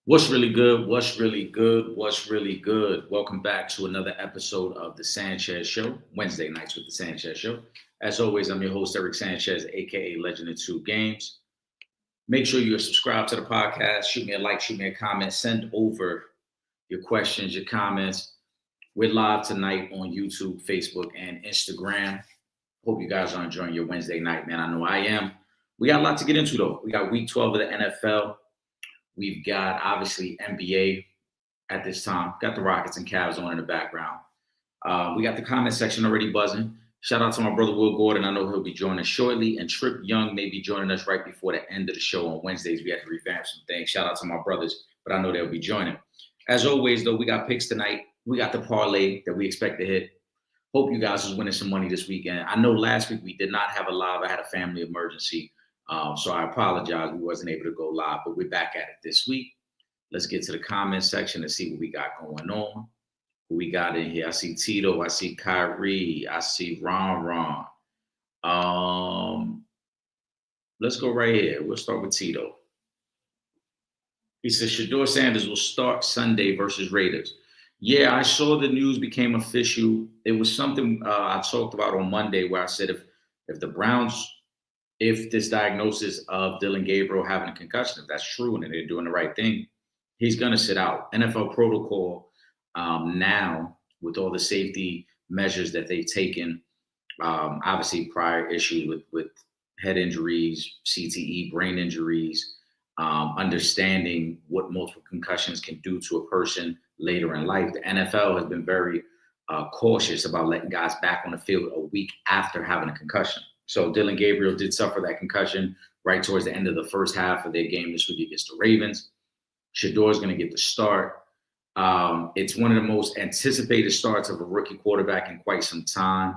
What's really good? What's really good? What's really good? Welcome back to another episode of the Sanchez Show, Wednesday nights with the Sanchez Show. As always, I'm your host, Eric Sanchez, aka Legend of Two Games. Make sure you're subscribed to the podcast. Shoot me a like, shoot me a comment, send over your questions, your comments. We're live tonight on YouTube, Facebook, and Instagram. Hope you guys are enjoying your Wednesday night, man. I know I am. We got a lot to get into, though. We got week 12 of the NFL. We've got obviously NBA at this time. Got the Rockets and Cavs on in the background. We got the comment section already buzzing. Shout out to my brother Will Gordon. I know he'll be joining us shortly. And Trip Young may be joining us right before the end of the show on Wednesdays. We had to revamp some things. Shout out to my brothers, but I know they'll be joining. As always, though, we got picks tonight. We got the parlay that we expect to hit. Hope you guys is winning some money this weekend. I know last week we did not have a live. I had a family emergency. So I apologize. We wasn't able to go live, but we're back at it this week. Let's get to the comment section and see what we got going on. Who we got in here? I see Tito. I see Kyrie. I see Ron. Let's go right here. We'll start with Tito. He says Shedeur Sanders will start Sunday versus Raiders. Yeah, I saw the news became official. It was something I talked about on Monday where I said if the Browns, if this diagnosis of Dylan Gabriel having a concussion, if that's true and they're doing the right thing, he's going to sit out. NFL protocol now, with all the safety measures that they've taken, obviously prior issues with head injuries, CTE, brain injuries, understanding what multiple concussions can do to a person later in life. The NFL has been very cautious about letting guys back on the field a week after having a concussion. So Dylan Gabriel did suffer that concussion right towards the end of the first half of their game this week against the Ravens. Shedeur is going to get the start. It's one of the most anticipated starts of a rookie quarterback in quite some time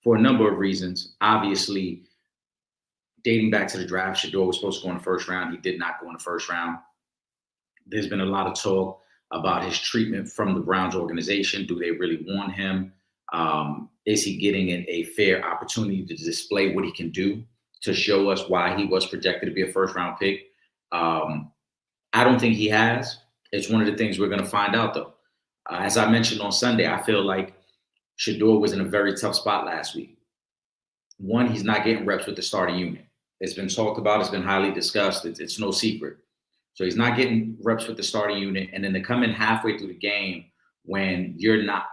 for a number of reasons. Obviously, dating back to the draft, Shedeur was supposed to go in the first round. He did not go in the first round. There's been a lot of talk about his treatment from the Browns organization. Do they really want him? Is he getting a fair opportunity to display what he can do to show us why he was projected to be a first-round pick? I don't think he has. It's one of the things we're going to find out, though. As I mentioned on Sunday, I feel like Shedeur was in a very tough spot last week. One, he's not getting reps with the starting unit. It's been talked about. It's been highly discussed. It's no secret. So he's not getting reps with the starting unit. And then to come in halfway through the game when you're not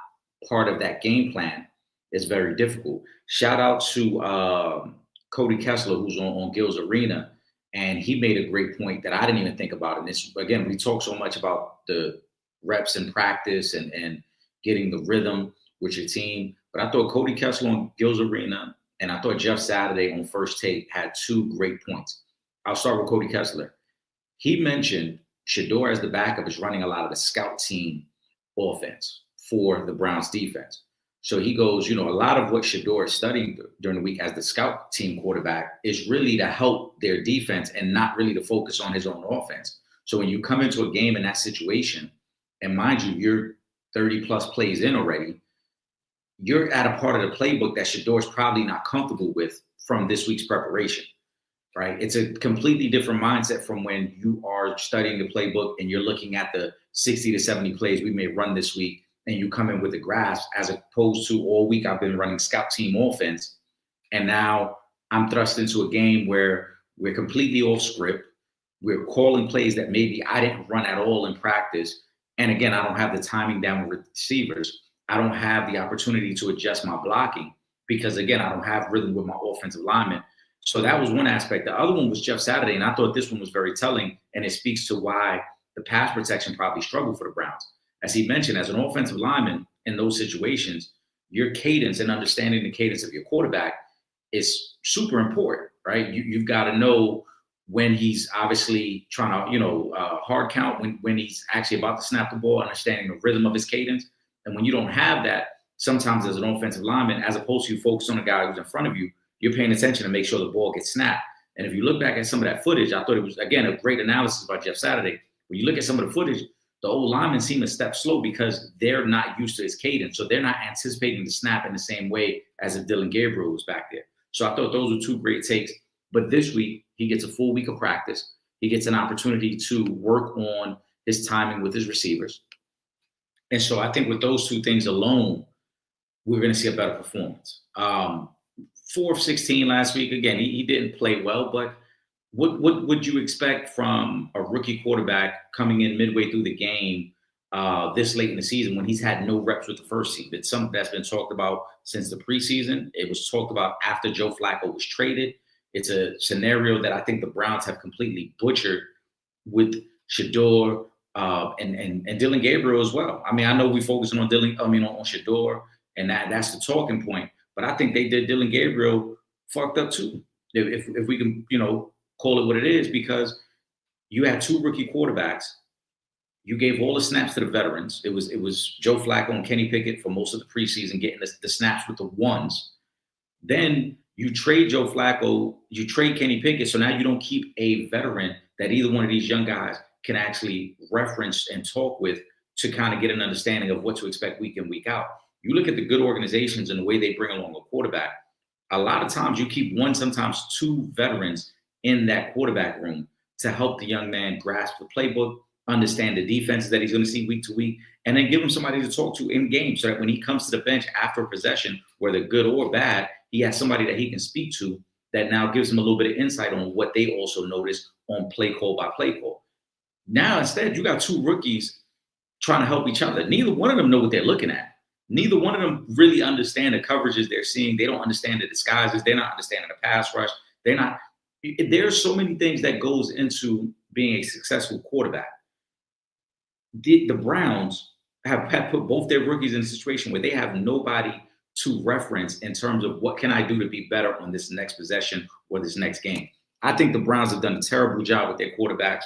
part of that game plan is very difficult. Shout out to Cody Kessler, who's on Gil's Arena. And he made a great point that I didn't even think about. And this, again, we talk so much about the reps in practice and getting the rhythm with your team. But I thought Cody Kessler on Gil's Arena and I thought Jeff Saturday on First Take had two great points. I'll start with Cody Kessler. He mentioned Shedeur as the backup is running a lot of the scout team offense for the Browns defense. So he goes, a lot of what Shedeur is studying during the week as the scout team quarterback is really to help their defense and not really to focus on his own offense. So when you come into a game in that situation, and mind you, you're 30 plus plays in already, you're at a part of the playbook that Shedeur is probably not comfortable with from this week's preparation, right? It's a completely different mindset from when you are studying the playbook and you're looking at the 60 to 70 plays we may run this week and you come in with a grasp, as opposed to all week I've been running scout team offense. And now I'm thrust into a game where we're completely off script. We're calling plays that maybe I didn't run at all in practice. And again, I don't have the timing down with receivers. I don't have the opportunity to adjust my blocking because, again, I don't have rhythm with my offensive linemen. So that was one aspect. The other one was Jeff Saturday, and I thought this one was very telling, and it speaks to why the pass protection probably struggled for the Browns. As he mentioned, as an offensive lineman in those situations, your cadence and understanding the cadence of your quarterback is super important, right? You've got to know when he's obviously trying to, hard count, when he's actually about to snap the ball, understanding the rhythm of his cadence. And when you don't have that, sometimes as an offensive lineman, as opposed to you focus on the guy who's in front of you, you're paying attention to make sure the ball gets snapped. And if you look back at some of that footage, I thought it was, again, a great analysis by Jeff Saturday. When you look at some of the footage, the old linemen seem to step slow because they're not used to his cadence. So they're not anticipating the snap in the same way as if Dylan Gabriel was back there. So I thought those were two great takes. But this week, he gets a full week of practice. He gets an opportunity to work on his timing with his receivers. And so I think with those two things alone, we're going to see a better performance. 4 of 16 last week. Again, he didn't play well, but what would you expect from a rookie quarterback coming in midway through the game this late in the season when he's had no reps with the first team? It's something that's been talked about since the preseason. It was talked about after Joe Flacco was traded. It's a scenario that I think the Browns have completely butchered with Shador and Dylan Gabriel as well. I mean, I know we focusing on on Shador, and that's the talking point. But I think they did Dylan Gabriel fucked up too. If we can, call it what it is, because you had two rookie quarterbacks. You gave all the snaps to the veterans. It was Joe Flacco and Kenny Pickett for most of the preseason getting the snaps with the ones. Then you trade Joe Flacco, you trade Kenny Pickett, so now you don't keep a veteran that either one of these young guys can actually reference and talk with to kind of get an understanding of what to expect week in, week out. You look at the good organizations and the way they bring along a quarterback, a lot of times you keep one, sometimes two veterans in that quarterback room to help the young man grasp the playbook, understand the defenses that he's going to see week to week, and then give him somebody to talk to in game so that when he comes to the bench after a possession, whether good or bad, he has somebody that he can speak to that now gives him a little bit of insight on what they also notice on play call by play call. Now, instead, you got two rookies trying to help each other. Neither one of them know what they're looking at. Neither one of them really understand the coverages they're seeing. They don't understand the disguises. They're not understanding the pass rush. There's so many things that goes into being a successful quarterback. The Browns have put both their rookies in a situation where they have nobody to reference in terms of what can I do to be better on this next possession or this next game. I think the Browns have done a terrible job with their quarterbacks,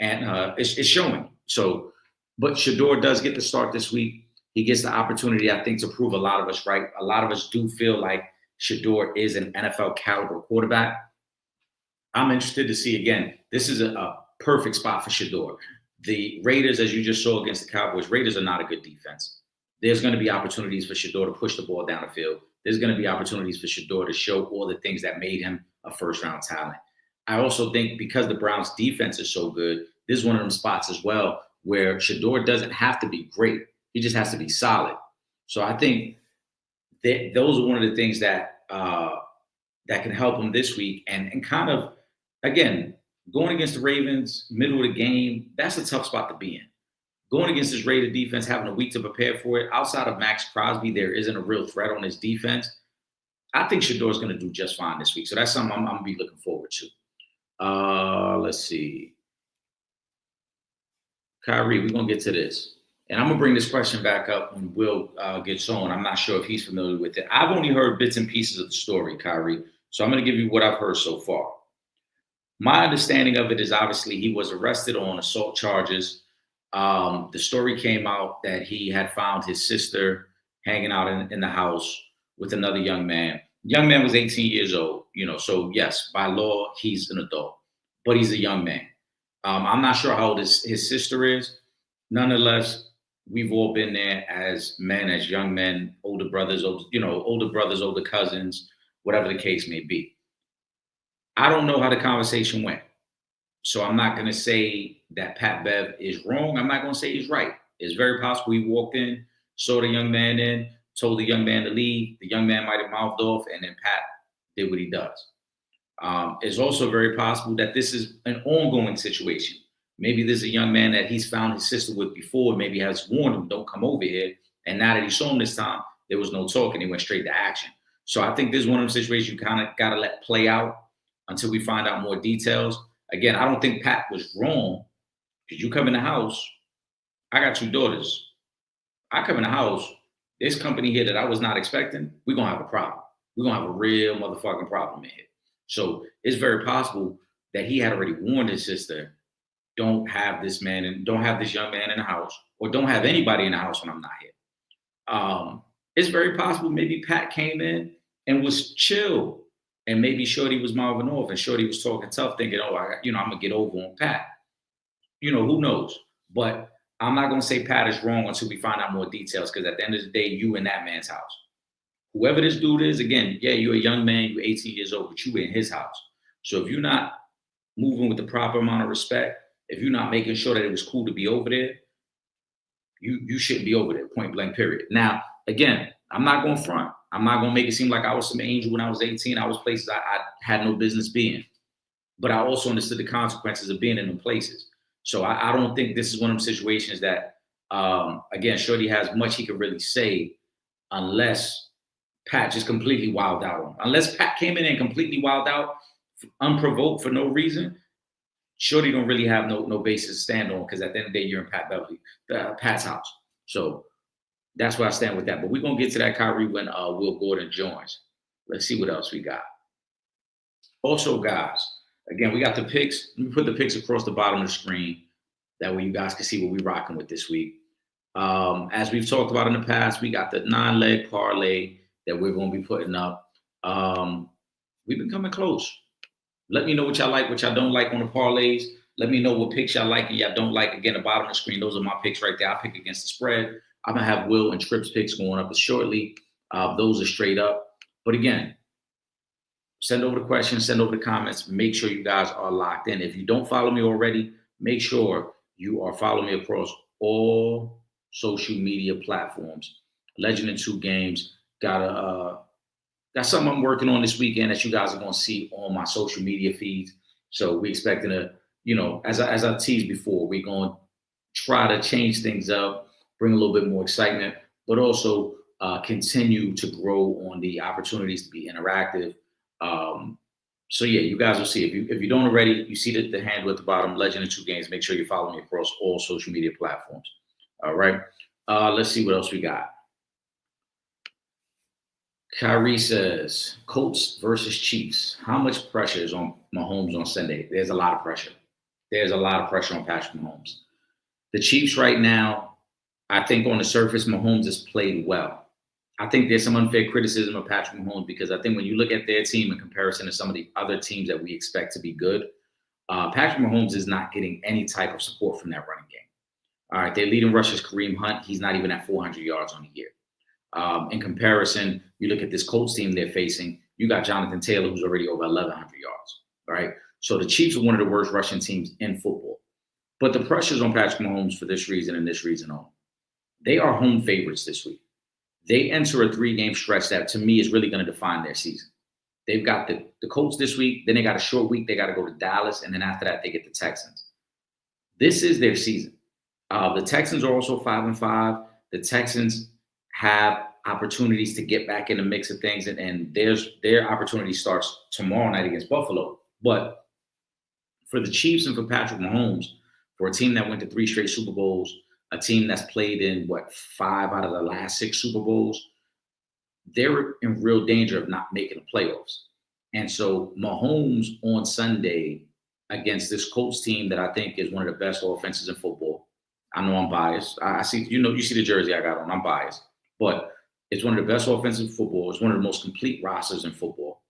and it's showing. So, but Shador does get the start this week. He gets the opportunity, I think, to prove a lot of us right. A lot of us do feel like Shador is an NFL caliber quarterback. I'm interested to see, again, this is a perfect spot for Shador. The Raiders, as you just saw against the Cowboys, Raiders are not a good defense. There's going to be opportunities for Shador to push the ball down the field. There's going to be opportunities for Shador to show all the things that made him a first-round talent. I also think because the Browns' defense is so good, this is one of them spots as well where Shador doesn't have to be great. He just has to be solid. So I think that those are one of the things that that can help him this week. And kind of, again, going against the Ravens, middle of the game, that's a tough spot to be in. Going against this Raider defense, having a week to prepare for it, outside of Max Crosby, there isn't a real threat on his defense. I think Shador's going to do just fine this week. So that's something I'm going to be looking forward to. Let's see. Kyrie, we're going to get to this. And I'm going to bring this question back up when Will gets on. I'm not sure if he's familiar with it. I've only heard bits and pieces of the story, Kyrie. So I'm going to give you what I've heard so far. My understanding of it is obviously he was arrested on assault charges. The story came out that he had found his sister hanging out in the house with another young man. Young man was 18 years old, so yes, by law, he's an adult, but he's a young man. I'm not sure how old his sister is. Nonetheless, we've all been there as men, as young men, older brothers, older cousins, whatever the case may be. I don't know how the conversation went. So I'm not going to say that Pat Bev is wrong. I'm not going to say he's right. It's very possible he walked in, saw the young man in, told the young man to leave. The young man might have mouthed off, and then Pat did what he does. It's also very possible that this is an ongoing situation. Maybe there's a young man that he's found his sister with before, maybe has warned him, don't come over here. And now that he saw him this time, there was no talk and he went straight to action. So I think this is one of those situations you kind of got to let play out until we find out more details. Again, I don't think Pat was wrong because you come in the house. I got two daughters. I come in the house. This company here that I was not expecting, we're going to have a problem. We're going to have a real motherfucking problem in here. So it's very possible that he had already warned his sister, don't have this man and don't have this young man in the house, or don't have anybody in the house when I'm not here. It's very possible maybe Pat came in and was chill, and maybe Shorty was mouthing off, and Shorty was talking tough, thinking, "Oh, I'm gonna get over on Pat." Who knows? But I'm not gonna say Pat is wrong until we find out more details, because at the end of the day, you in that man's house. Whoever this dude is, again, yeah, you're a young man, you're 18 years old, but you in his house. So if you're not moving with the proper amount of respect, If you're not making sure that it was cool to be over there, you shouldn't be over there, point blank, period. Now, again, I'm not going to front. I'm not going to make it seem like I was some angel when I was 18. I was places I had no business being. But I also understood the consequences of being in them places. So I don't think this is one of them situations that, again, Shorty has much he could really say unless Pat just completely wild out on him. Unless Pat came in and completely wild out, unprovoked for no reason, Shorty don't really have no basis to stand on because at the end of the day, you're in Pat's house. So that's where I stand with that. But we're gonna get to that Kyrie when Will Gordon joins. Let's see what else we got. Also, guys, again, we got the picks. Let me put the picks across the bottom of the screen. That way you guys can see what we're rocking with this week. As we've talked about in the past, we got the 9-leg parlay that we're going to be putting up. We've been coming close. Let me know what y'all like, what y'all don't like on the parlays. Let me know what picks y'all like and y'all don't like. Again, the bottom of the screen, those are my picks right there. I pick against the spread. I'm going to have Will and Tripp's picks going up shortly. Those are straight up. But again, send over the questions, send over the comments. Make sure you guys are locked in. If you don't follow me already, make sure you are following me across all social media platforms. Legend in 2 Games. Got something I'm working on this weekend that you guys are going to see on my social media feeds. So we're expecting to, as I teased before, we're going to try to change things up, bring a little bit more excitement, but also continue to grow on the opportunities to be interactive. So yeah, you guys will see. If you don't already, you see the handle at the bottom, Legend in 2 Games. Make sure you follow me across all social media platforms. All right. Let's see what else we got. Kyrie says, Colts versus Chiefs. How much pressure is on Mahomes on Sunday? There's a lot of pressure. There's a lot of pressure on Patrick Mahomes. The Chiefs right now, I think on the surface, Mahomes has played well. I think there's some unfair criticism of Patrick Mahomes because I think when you look at their team in comparison to some of the other teams that we expect to be good, Patrick Mahomes is not getting any type of support from that running game. All right, their leading rusher is Kareem Hunt. He's not even at 400 yards on the year. In comparison, you look at this Colts team they're facing, you got Jonathan Taylor, who's already over 1,100 yards, right? So the Chiefs are one of the worst rushing teams in football. But the pressure's on Patrick Mahomes for this reason and this reason only. They are home favorites this week. They enter a 3-game stretch that, to me, is really going to define their season. They've got the Colts this week. Then they got a short week. They got to go to Dallas. And then after that, they get the Texans. This is their season. The Texans are also 5-5. The Texans have opportunities to get back in the mix of things. And their opportunity starts tomorrow night against Buffalo. But for the Chiefs and for Patrick Mahomes, for a team that went to 3 straight Super Bowls, a team that's played in, 5 out of the last 6 Super Bowls, they're in real danger of not making the playoffs. And so Mahomes on Sunday against this Colts team that I think is one of the best offenses in football. I know I'm biased. I see, you see the jersey I got on. I'm biased. But it's one of the best offenses in football. It's one of the most complete rosters in football.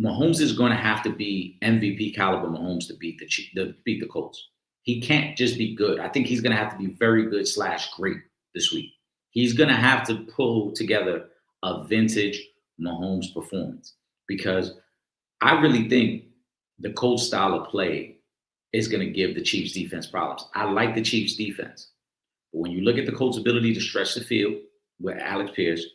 Mahomes is going to have to be MVP caliber Mahomes to beat the Colts. He can't just be good. I think he's going to have to be very good / great this week. He's going to have to pull together a vintage Mahomes performance because I really think the Colts style of play is going to give the Chiefs defense problems. I like the Chiefs defense. But when you look at the Colts' ability to stretch the field with Alex Pierce,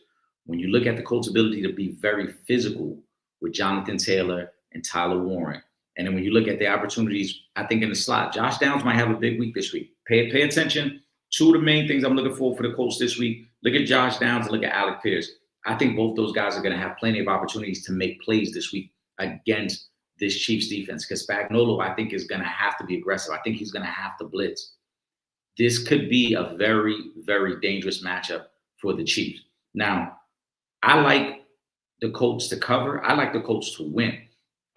when you look at the Colts' ability to be very physical with Jonathan Taylor and Tyler Warren, and then when you look at the opportunities, I think in the slot, Josh Downs might have a big week this week. Pay attention. 2 of the main things I'm looking for the Colts this week. Look at Josh Downs and look at Alec Pierce. I think both those guys are going to have plenty of opportunities to make plays this week against this Chiefs defense because Spagnuolo, I think, is going to have to be aggressive. I think he's going to have to blitz. This could be a very, very dangerous matchup for the Chiefs. Now, I like the Colts to cover. I like the Colts to win.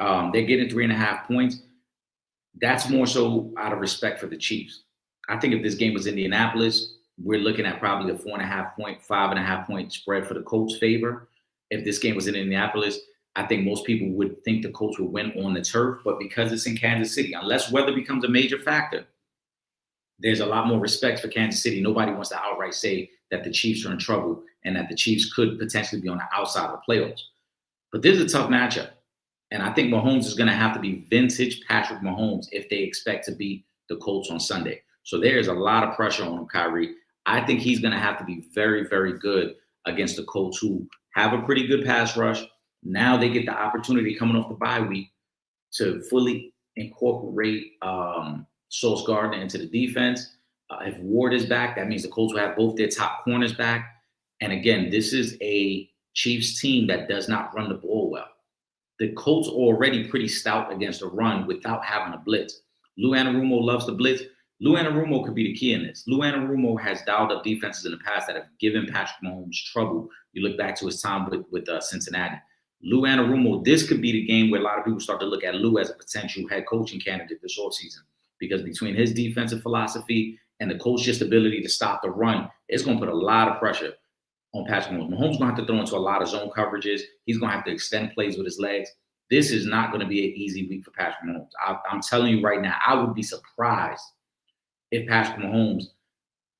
They're getting 3.5 points. That's more so out of respect for the Chiefs. I think if this game was Indianapolis, we're looking at probably a 4.5 point, 5.5 point spread for the Colts' favor. If this game was in Indianapolis, I think most people would think the Colts would win on the turf. But because it's in Kansas City, unless weather becomes a major factor, there's a lot more respect for Kansas City. Nobody wants to outright say that the Chiefs are in trouble and that the Chiefs could potentially be on the outside of the playoffs. But this is a tough matchup. And I think Mahomes is going to have to be vintage Patrick Mahomes if they expect to beat the Colts on Sunday. So there is a lot of pressure on him, Kyrie. I think he's going to have to be very, very good against the Colts, who have a pretty good pass rush. Now they get the opportunity coming off the bye week to fully incorporate Sauce Gardner into the defense. If Ward is back, that means the Colts will have both their top corners back. And again, this is a Chiefs team that does not run the ball well. The Colts are already pretty stout against the run without having a blitz. Lou Anarumo loves the blitz. Lou Anarumo could be the key in this. Lou Anarumo has dialed up defenses in the past that have given Patrick Mahomes trouble. You look back to his time with Cincinnati. Lou Anarumo, this could be the game where a lot of people start to look at Lou as a potential head coaching candidate this offseason, because between his defensive philosophy and the coach's just ability to stop the run, it's going to put a lot of pressure on Patrick Mahomes. Mahomes is going to have to throw into a lot of zone coverages. He's going to have to extend plays with his legs. This is not going to be an easy week for Patrick Mahomes. I'm telling you right now, I would be surprised if Patrick Mahomes,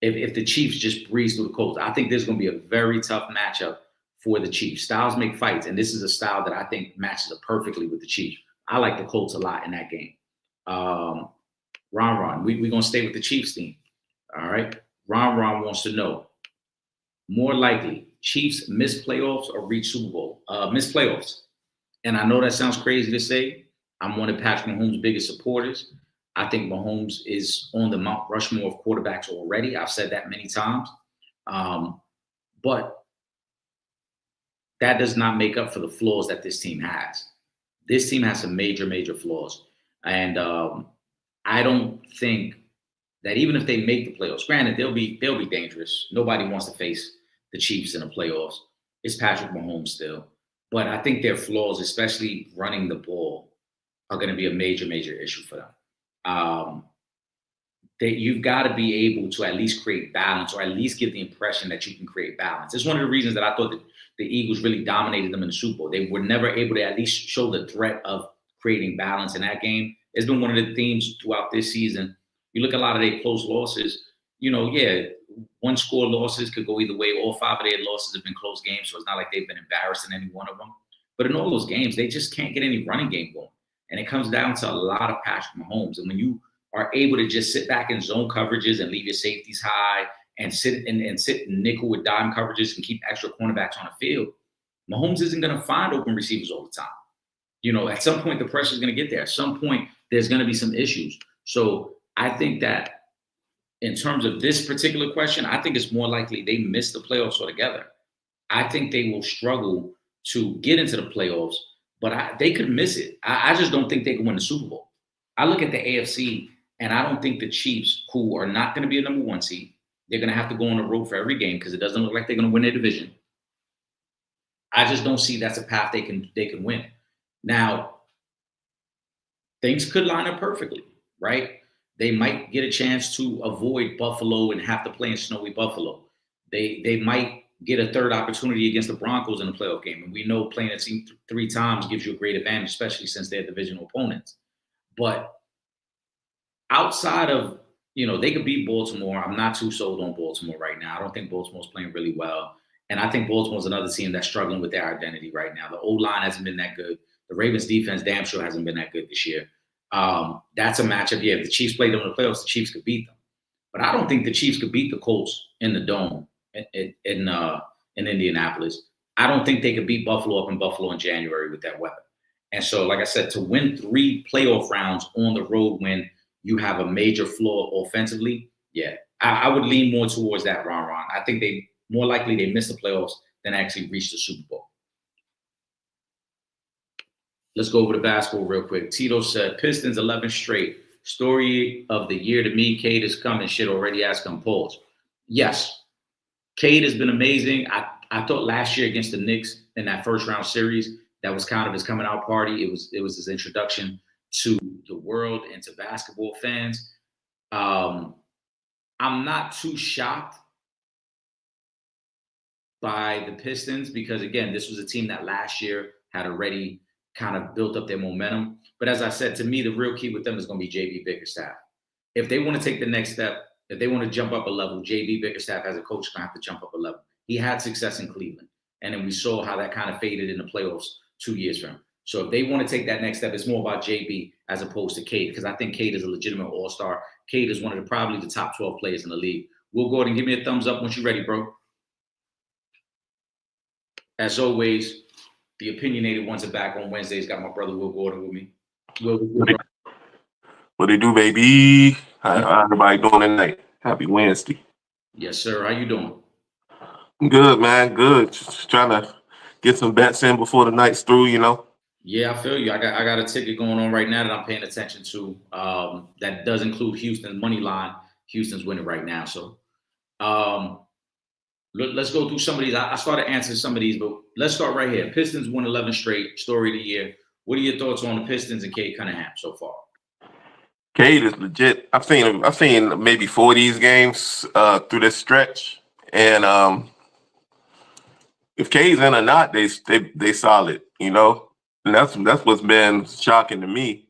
if the Chiefs just breeze through the Colts. I think there's going to be a very tough matchup for the Chiefs. Styles make fights, and this is a style that I think matches up perfectly with the Chiefs. I like the Colts a lot in that game. Ron, we're going to stay with the Chiefs theme. All right. Ron wants to know, more likely, Chiefs miss playoffs or reach Super Bowl? Miss playoffs. And I know that sounds crazy to say. I'm one of Patrick Mahomes' biggest supporters. I think Mahomes is on the Mount Rushmore of quarterbacks already. I've said that many times. But that does not make up for the flaws that this team has. This team has some major, major flaws. And I don't think that even if they make the playoffs, granted, they'll be dangerous. Nobody wants to face the Chiefs in the playoffs. It's Patrick Mahomes still. But I think their flaws, especially running the ball, are going to be a major, major issue for them. You've got to be able to at least create balance, or at least give the impression that you can create balance. It's one of the reasons that I thought that the Eagles really dominated them in the Super Bowl. They were never able to at least show the threat of creating balance in that game. It's been one of the themes throughout this season. You look at a lot of their close losses, one score losses could go either way. All 5 of their losses have been close games, so it's not like they've been embarrassed in any one of them. But in all those games, they just can't get any running game going. And it comes down to a lot of Patrick Mahomes. And when you are able to just sit back in zone coverages and leave your safeties high and sit nickel with dime coverages and keep extra cornerbacks on the field, Mahomes isn't going to find open receivers all the time. At some point, the pressure is going to get there. At some point, there's going to be some issues. So I think that in terms of this particular question, I think it's more likely they miss the playoffs altogether. I think they will struggle to get into the playoffs, but they could miss it. I just don't think they can win the Super Bowl. I look at the AFC, and I don't think the Chiefs, who are not going to be a number 1 seed, they're going to have to go on the road for every game because it doesn't look like they're going to win their division. I just don't see that's a path they can win. Now, things could line up perfectly, right? They might get a chance to avoid Buffalo and have to play in snowy Buffalo. They might get a third opportunity against the Broncos in a playoff game. And we know playing a team 3 times gives you a great advantage, especially since they're divisional opponents. But outside of, they could beat Baltimore. I'm not too sold on Baltimore right now. I don't think Baltimore's playing really well. And I think Baltimore's another team that's struggling with their identity right now. The O-line hasn't been that good. The Ravens defense damn sure hasn't been that good this year. That's a matchup. Yeah, if the Chiefs play them in the playoffs, the Chiefs could beat them. But I don't think the Chiefs could beat the Colts in the Dome in Indianapolis. I don't think they could beat Buffalo up in Buffalo in January with that weapon. And so, like I said, to win 3 playoff rounds on the road when you have a major flaw offensively, yeah, I would lean more towards that, Ron. I think more likely they miss the playoffs than actually reach the Super Bowl. Let's go over to basketball real quick. Tito said, Pistons 11 straight. Story of the year to me. Cade is coming. Shit already asked him. Pause. Yes. Cade has been amazing. I thought last year against the Knicks in that first round series, that was kind of his coming out party. It was his introduction to the world and to basketball fans. I'm not too shocked by the Pistons because, again, this was a team that last year had already kind of built up their momentum. But as I said, to me, the real key with them is going to be JB Bickerstaff. If they want to take the next step, if they want to jump up a level, JB Bickerstaff as a coach is going to have to jump up a level. He had success in Cleveland. And then we saw how that kind of faded in the playoffs 2 years from him. So if they want to take that next step, it's more about JB as opposed to Cade, because I think Cade is a legitimate all-star. Cade is one of probably the top 12 players in the league. Will Gordon, give me a thumbs up once you're ready, bro. As always, the opinionated ones are back on Wednesdays. Got my brother Will Gordon with me. Will, bro? What they do, baby? How everybody doing tonight? Happy Wednesday. Yes, sir. How you doing? Good, man. Good. Just trying to get some bets in before the night's through, you know. Yeah, I feel you. I got a ticket going on right now that I'm paying attention to. That does include Houston's money line. Houston's winning right now. So let's go through some of these. I started answering some of these, but let's start right here. Pistons won 11 straight. Story of the year. What are your thoughts on the Pistons and Cade Cunningham so far? Cade is legit. I've seen maybe 4 of these games through this stretch, and if Cade's in or not, they solid, you know. And that's what's been shocking to me.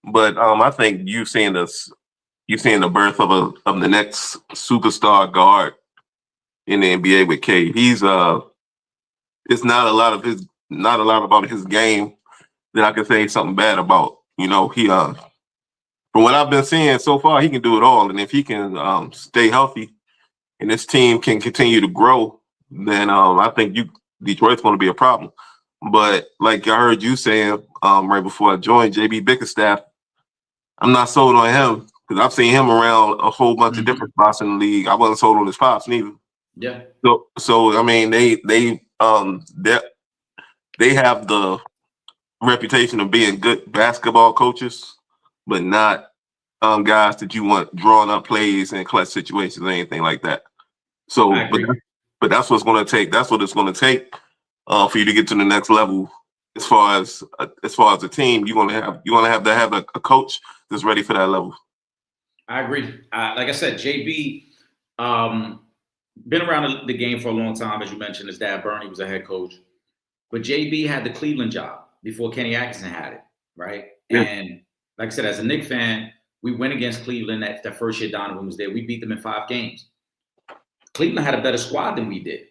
But I think you've seen the birth of the next superstar guard in the NBA with Cade. He's it's not a lot about his game that I can say something bad about. You know, he from what I've been seeing so far, he can do it all. And if he can stay healthy and this team can continue to grow, then I think Detroit's going to be a problem. But like I heard you saying right before I joined, JB Bickerstaff, I'm not sold on him because I've seen him around a whole bunch of different spots in the league. I wasn't sold on his pops neither. Yeah. So I mean, they have the reputation of being good basketball coaches, but not guys that you want drawing up plays in clutch situations or anything like that. So, but that's what's going to take. That's what it's going to take for you to get to the next level. As far as a team, you're going to have a coach that's ready for that level. I agree. Like I said, JB been around the game for a long time. As you mentioned, his dad Bernie was a head coach, but JB had the Cleveland job before Kenny Atkinson had it, right? Yeah. And like I said, as a Knicks fan, we went against Cleveland that first year Donovan was there. We beat them in 5 games. Cleveland had a better squad than we did,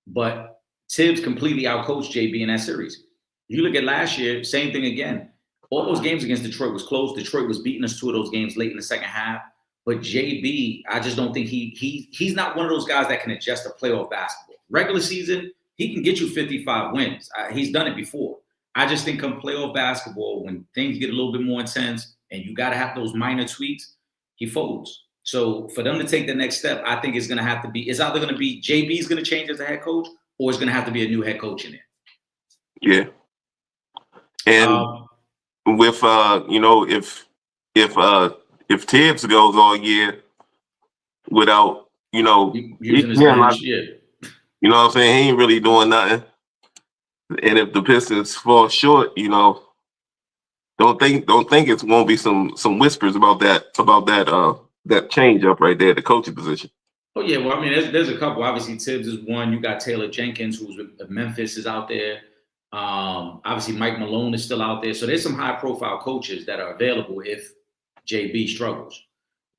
but Tibbs completely outcoached JB in that series. You look at last year, same thing again. All those games against Detroit was close. Detroit was beating us 2 of those games late in the second half. But JB, I just don't think he's not one of those guys that can adjust to playoff basketball. Regular season, he can get you 55 wins. He's done it before. I just think come playoff basketball, when things get a little bit more intense and you got to have those minor tweaks, he folds. So for them to take the next step, I think it's either going to be JB's going to change as a head coach, or it's going to have to be a new head coach in there. Yeah. And with if Tibbs goes all year without using his bench, yeah. You know what I'm saying? He ain't really doing nothing. And if the Pistons fall short, don't think it's gonna be some whispers about that change up right there, the coaching position. Oh yeah, well, I mean, there's a couple. Obviously, Tibbs is one. You got Taylor Jenkins, who's with Memphis, is out there. Obviously, Mike Malone is still out there. So there's some high-profile coaches that are available if JB struggles.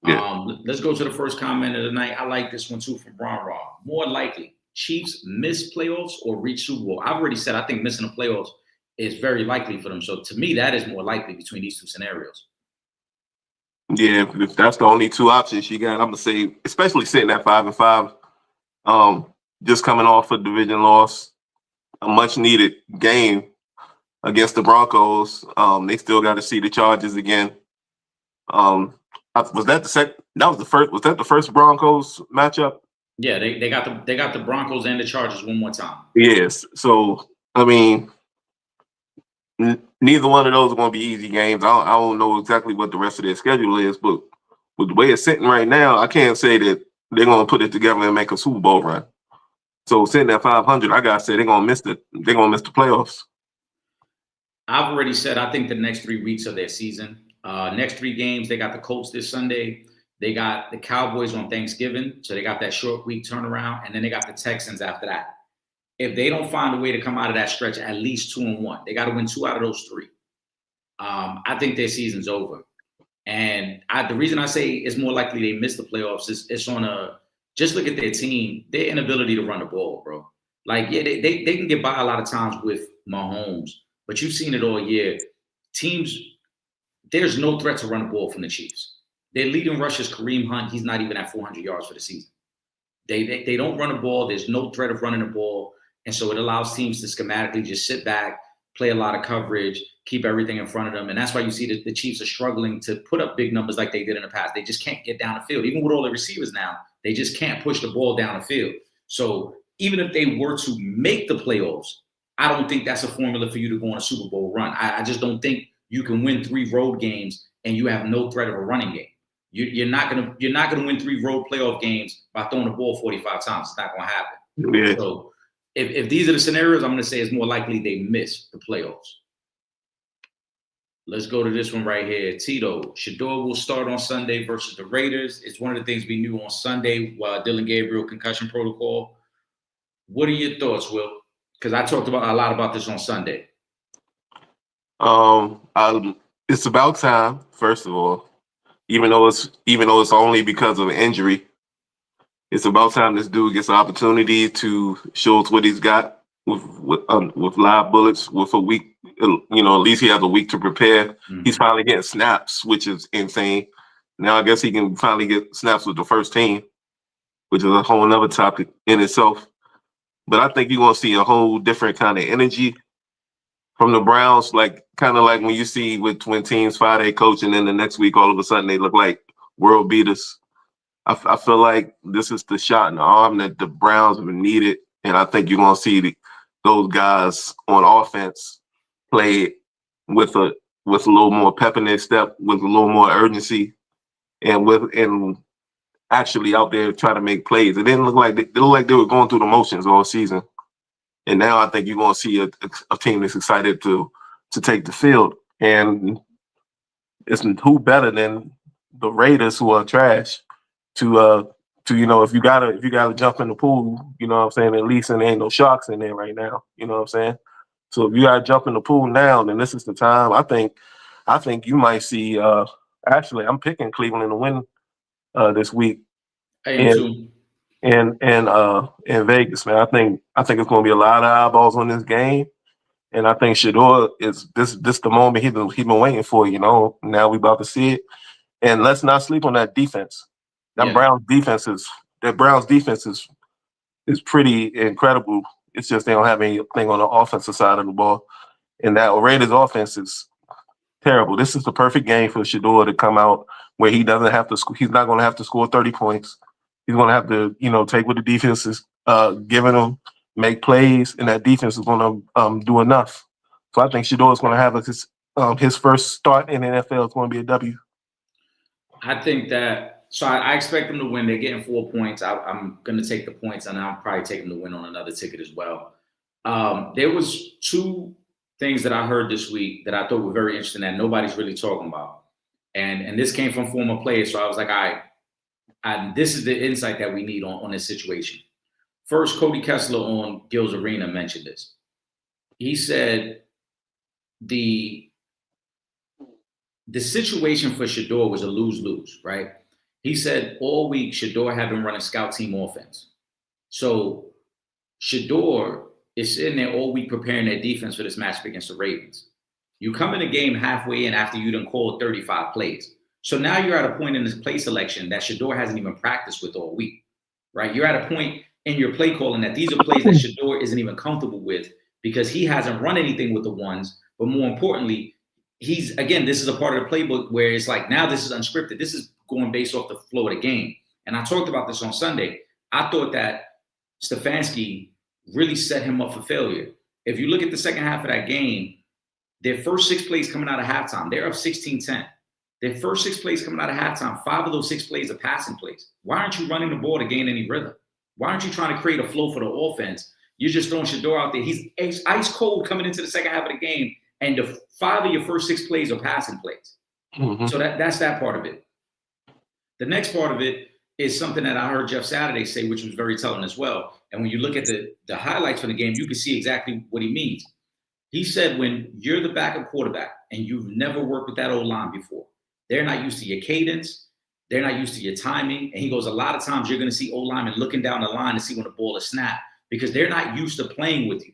Yeah. Let's go to the first comment of the night. I like this one too from Ron Raw. More likely, Chiefs miss playoffs or reach Super Bowl. I've already said I think missing the playoffs is very likely for them. So to me, that is more likely between these 2 scenarios. Yeah, if that's the only 2 options you got, I'm gonna say, especially sitting at 5-5, just coming off a division loss, a much needed game against the Broncos. They still got to see the Chargers again. Was that the first Broncos matchup? Yeah, they got the Broncos and the Chargers one more time. Yes. So I mean, neither one of those are going to be easy games. I don't know exactly what the rest of their schedule is, but with the way it's sitting right now, I can't say that they're going to put it together and make a Super Bowl run. So sitting at 500, I gotta say they're gonna miss the playoffs. I've already said I think the next 3 weeks of their season. Next 3 games, they got the Colts this Sunday. They got the Cowboys on Thanksgiving, so they got that short week turnaround, and then they got the Texans after that. If they don't find a way to come out of that stretch at least 2-1, they got to win 2 out of those 3. I think their season's over. And the reason I say it's more likely they miss the playoffs is it's on just look at their team, their inability to run the ball, bro. Like, yeah, they can get by a lot of times with Mahomes, but you've seen it all year. Teams, there's no threat to run the ball from the Chiefs. Their leading rusher is Kareem Hunt. He's not even at 400 yards for the season. They don't run the ball. There's no threat of running the ball. And so it allows teams to schematically just sit back, play a lot of coverage, keep everything in front of them. And that's why you see that the Chiefs are struggling to put up big numbers like they did in the past. They just can't get down the field. Even with all the receivers now, they just can't push the ball down the field. So even if they were to make the playoffs, I don't think that's a formula for you to go on a Super Bowl run. I just don't think you can win 3 road games and you have no threat of a running game. You're not gonna win 3 road playoff games by throwing the ball 45 times. It's not gonna happen. Yeah. So if these are the scenarios, I'm gonna say it's more likely they miss the playoffs. Let's go to this one right here. Tito, Shador will start on Sunday versus the Raiders. It's one of the things we knew on Sunday while Dylan Gabriel concussion protocol. What are your thoughts, Will? Because I talked about a lot about this on Sunday. It's about time, first of all. Even though it's only because of injury, it's about time this dude gets an opportunity to show us what he's got with live bullets with a week. At least he has a week to prepare. Mm-hmm. He's finally getting snaps, which is insane. Now I guess he can finally get snaps with the first team, which is a whole nother topic in itself. But I think you're gonna see a whole different kind of energy from the Browns, kind of like when you see when teams fire their coach and then the next week all of a sudden they look like world beaters. I feel like this is the shot in the arm that the Browns have needed, and I think you're gonna see those guys on offense play with a little more pep in their step, with a little more urgency, and actually out there trying to make plays. It didn't look like they were going through the motions all season. And now I think you're going to see a team that's excited to take the field. And it's who better than the Raiders, who are trash, to if you gotta jump in the pool, you know what I'm saying, at least, and there ain't no sharks in there right now. You know what I'm saying? So if you gotta jump in the pool now, then this is the time. I think you might see actually I'm picking Cleveland to win this week. In Vegas, man. I think it's going to be a lot of eyeballs on this game, and I think Shador is this the moment he's been waiting for. Now we about to see it, and let's not sleep on that defense. Browns defense is pretty incredible. It's just they don't have anything on the offensive side of the ball, and that Raiders offense is terrible. This is the perfect game for Shador to come out where he doesn't have to. He's not going to have to score 30 points. He's going to have to, take what the defense is giving him, make plays, and that defense is going to do enough. So I think Shador is going to have his first start in the NFL is going to be a W. I think that. So I expect them to win. They're getting 4 points. I'm going to take the points, and I'll probably take them to win on another ticket as well. There was 2 things that I heard this week that I thought were very interesting that nobody's really talking about, and this came from former players. So I was like, all right. And this is the insight that we need on this situation. First, Cody Kessler on Gil's Arena mentioned this. He said the situation for Shador was a lose-lose, right? He said all week Shador had been running scout team offense. So Shador is sitting there all week preparing their defense for this matchup against the Ravens. You come in the game halfway in after you done called 35 plays. So now you're at a point in this play selection that Shador hasn't even practiced with all week, right? You're at a point in your play calling that these are plays that Shador isn't even comfortable with because he hasn't run anything with the ones. But more importantly, this is a part of the playbook where it's like, now this is unscripted. This is going based off the flow of the game. And I talked about this on Sunday. I thought that Stefanski really set him up for failure. If you look at the second half of that game, their first 6 plays coming out of halftime, they're up 16-10. Their first 6 plays coming out of halftime, 5 of those 6 plays are passing plays. Why aren't you running the ball to gain any rhythm? Why aren't you trying to create a flow for the offense? You're just throwing Shador out there. He's ice cold coming into the second half of the game, and the 5 of your first 6 plays are passing plays. Mm-hmm. So that's that part of it. The next part of it is something that I heard Jeff Saturday say, which was very telling as well. And when you look at the highlights from the game, you can see exactly what he means. He said when you're the backup quarterback and you've never worked with that O-line before, they're not used to your cadence. They're not used to your timing. And he goes, a lot of times you're going to see O-linemen looking down the line to see when the ball is snapped because they're not used to playing with you.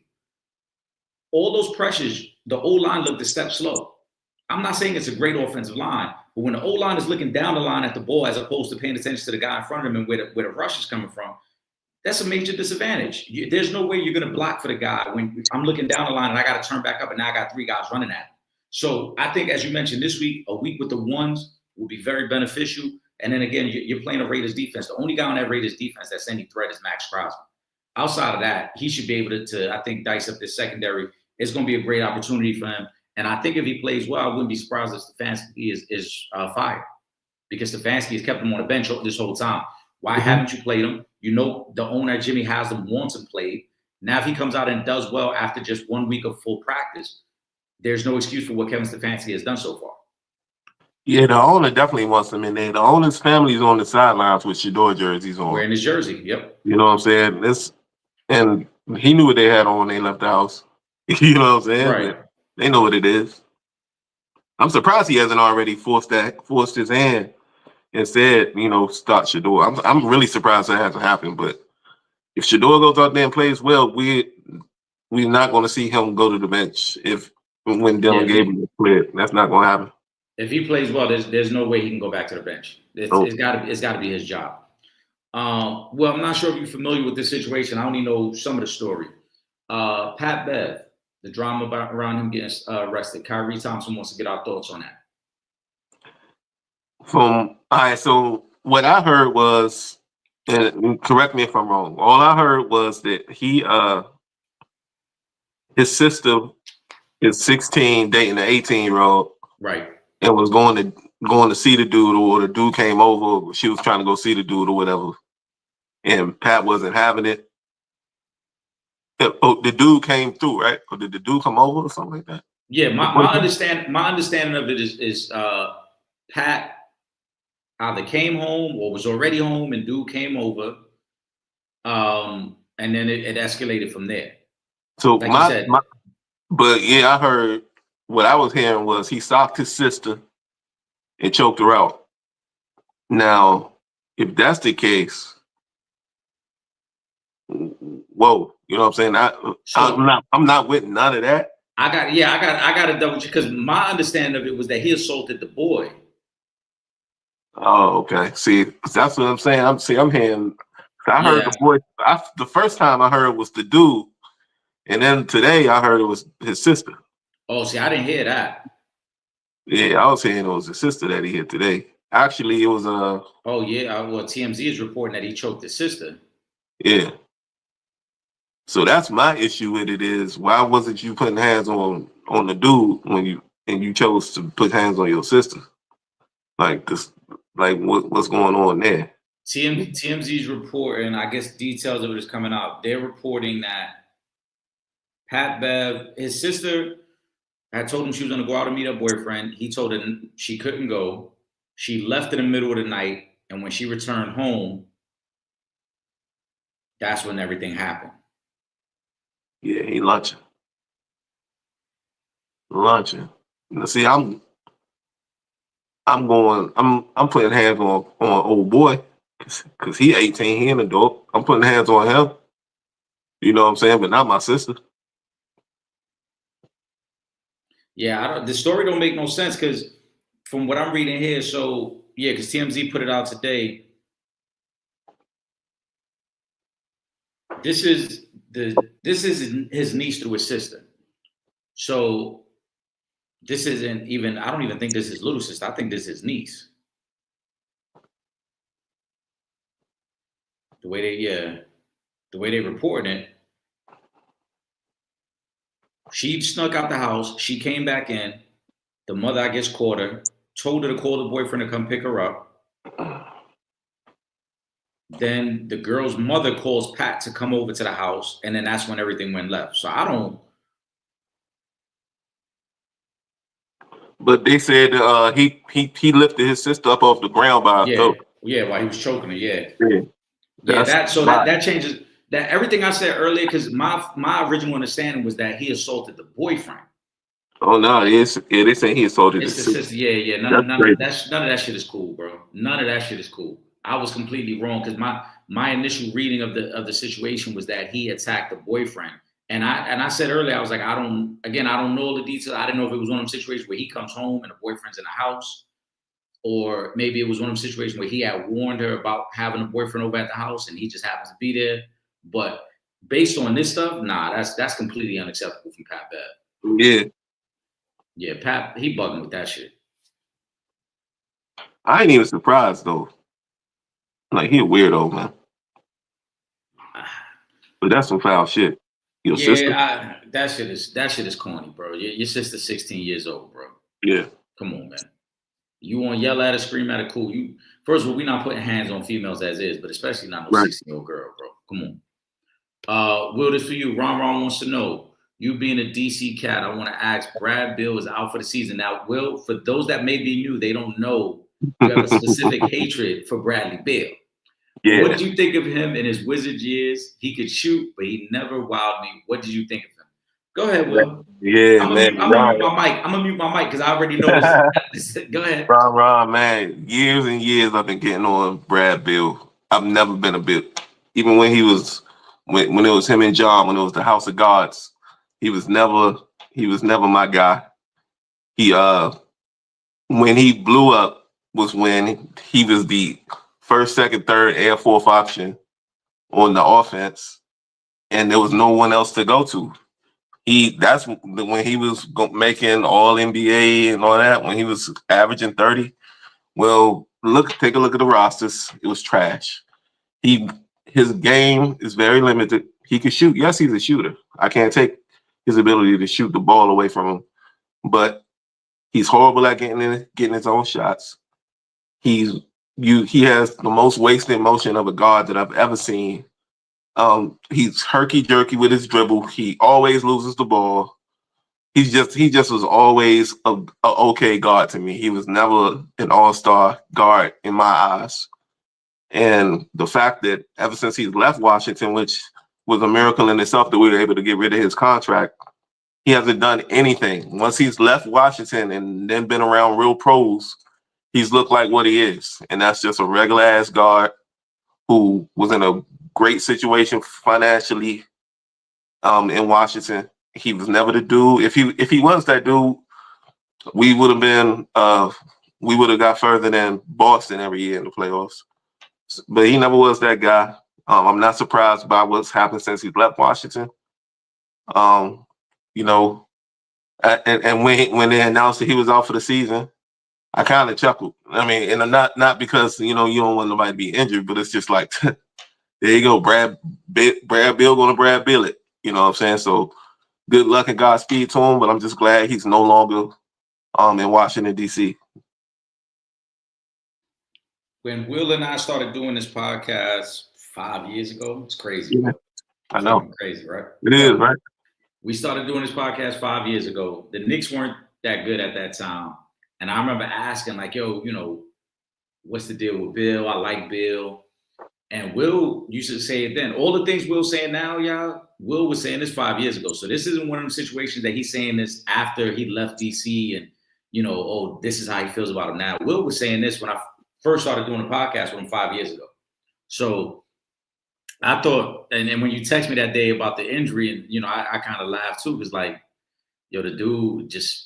All those pressures the O-line looked a step slow. I'm not saying it's a great offensive line, but when the O-line is looking down the line at the ball as opposed to paying attention to the guy in front of him and where the rush is coming from, that's a major disadvantage. There's no way you're going to block for the guy when I'm looking down the line and I got to turn back up and now I got 3 guys running at him. So I think, as you mentioned, this week, a week with the ones will be very beneficial. And then again, you're playing a Raiders defense. The only guy on that Raiders defense that's any threat is Max Crosby. Outside of that, he should be able to I think, dice up this secondary. It's going to be a great opportunity for him. And I think if he plays well, I wouldn't be surprised if Stefanski is fired, because Stefanski has kept him on the bench this whole time. Why haven't you played him? You know, the owner, Jimmy Haslam, wants him played. Now, if he comes out and does well after just 1 week of full practice, there's no excuse for what Kevin Stefanski has done so far. Yeah, the owner definitely wants him in there. The owner's family's on the sidelines with Shador jerseys on. Wearing his jersey, yep. You know what I'm saying? And he knew what they had on when they left the house. You know what I'm saying? Right. They know what it is. I'm surprised he hasn't already forced his hand and said, start Shador. I'm really surprised that hasn't happened. But if Shador goes out there and plays well, we're not going to see him go to the bench when Dylan Gabriel is played. That's not going to happen. If he plays well, there's no way he can go back to the bench. It's got to be his job. Well, I'm not sure if you're familiar with this situation. I only know some of the story. Pat Bev, the drama around him getting arrested. Kyrie Thompson wants to get our thoughts on that. So what I heard was, and correct me if I'm wrong, all I heard was that his sister is 16 dating an 18-year-old. Right. And was going to see the dude, or the dude came over. She was trying to go see the dude or whatever. And Pat wasn't having it. The dude came through, right? Or did the dude come over or something like that? Yeah, my understanding of it is Pat either came home or was already home, and dude came over, and then it escalated from there. So but yeah, I heard what I was hearing was he socked his sister and choked her out. Now, if that's the case, whoa, you know what I'm saying? I'm not with none of that. I got to double check, because my understanding of it was that he assaulted the boy. Oh, okay. See, that's what I'm saying. I'm hearing. I heard the boy. The first time I heard was the dude, and then today I heard it was his sister. Oh, see, I didn't hear that. Yeah, I was hearing it was his sister that he hit today. Actually, it was Oh yeah, well, TMZ is reporting that he choked his sister. Yeah. So that's my issue with it is, why wasn't you putting hands on the dude when you chose to put hands on your sister? Like this, like what's going on there? TMZ's reporting, I guess details of it is coming out. They're reporting that Pat Bev, his sister, had told him she was going to go out and meet her boyfriend. He told her she couldn't go. She left in the middle of the night, and when she returned home, that's when everything happened. Yeah, he lunching. See, I'm putting hands on old boy because he 18, he an adult. I'm putting hands on him. You know what I'm saying? But not my sister. Yeah, the story don't make no sense, because from what I'm reading here, so yeah, because TMZ put it out today. This is his niece through his sister. So this isn't even, I don't even think this is his little sister. I think this is his niece. The way they reporting it, she snuck out the house. She came back in. The mother, I guess, caught her, told her to call the boyfriend to come pick her up. Then the girl's mother calls Pat to come over to the house, and then that's when everything went left. So I don't. But they said he lifted his sister up off the ground by her throat. Yeah, while he was choking her. Yeah. That changes that everything I said earlier, because my original understanding was that he assaulted the boyfriend. Oh no, they say he assaulted his sister. Yeah. None of that shit is cool, bro. None of that shit is cool. I was completely wrong, because my initial reading of the situation was that he attacked the boyfriend And I said earlier, I was like, I don't know all the details. I didn't know if it was one of them situations where he comes home and the boyfriend's in the house, or maybe it was one of them situations where he had warned her about having a boyfriend over at the house and he just happens to be there. But based on this stuff, nah, that's completely unacceptable from Pat Bev. Yeah. Yeah, Pat, he bugging with that shit. I ain't even surprised though. Like, he a weirdo, man. But that's some foul shit. Your sister? That shit is corny, bro. Your sister's 16 years old, bro. Yeah. Come on, man. You want to yell at her, scream at her, cool. You first of all, we're not putting hands on females as is, but especially not no Right. 16-year-old girl, bro. Come on. Will, this for you. Ron wants to know. You being a DC cat, I want to ask. Brad Bill is out for the season now. Will, for those that may be new, they don't know. You have a specific hatred for Bradley Bill. Yeah. What did you think of him in his Wizards years? He could shoot, but he never wowed me. What did you think of him? Go ahead, Will. Yeah, I'm man. gonna mute my mic. I'm gonna mute my mic because I already know this. Go ahead. Ron, man. Years and years I've been getting on Brad Bill. I've never been a Bill. Even when he was when it was him and John, when it was the House of Gods, he was never my guy. He when he blew up was when he was the first, second, third, and fourth option on the offense, and there was no one else to go to. That's when he was making all NBA and all that, when he was averaging 30. Well, take a look at the rosters. It was trash. His game is very limited. He can shoot. Yes, he's a shooter. I can't take his ability to shoot the ball away from him, but he's horrible at getting his own shots. He has the most wasted motion of a guard that I've ever seen. He's herky jerky with his dribble. He always loses the ball. He just was always a okay guard to me. He was never an all-star guard in my eyes. And the fact that ever since he's left Washington, which was a miracle in itself that we were able to get rid of his contract, he hasn't done anything. Once he's left Washington and then been around real pros, he's looked like what he is. And that's just a regular ass guard who was in a great situation financially in Washington. He was never the dude. If he was that dude, we would have got further than Boston every year in the playoffs. But he never was that guy. I'm not surprised by what's happened since he's left Washington. You know, and when they announced that he was out for the season, I kind of chuckled. I mean, and not because you don't want nobody to be injured, but it's just like, there you go, Brad Bill gonna Brad Bill it. You know what I'm saying? So good luck and Godspeed to him. But I'm just glad he's no longer in Washington D.C. When Will and I started doing this podcast 5 years ago, it's crazy. Yeah, I know. Crazy, right? It is, right? We started doing this podcast 5 years ago. The Knicks weren't that good at that time. And I remember asking, like, yo, what's the deal with Bill? I like Bill. And Will used to say it then. All the things Will's saying now, y'all, Will was saying this 5 years ago. So this isn't one of them situations that he's saying this after he left DC and, this is how he feels about him now. Will was saying this when I first started doing a podcast with him 5 years ago. So I thought, and when you text me that day about the injury, and I kind of laughed too, because like, the dude just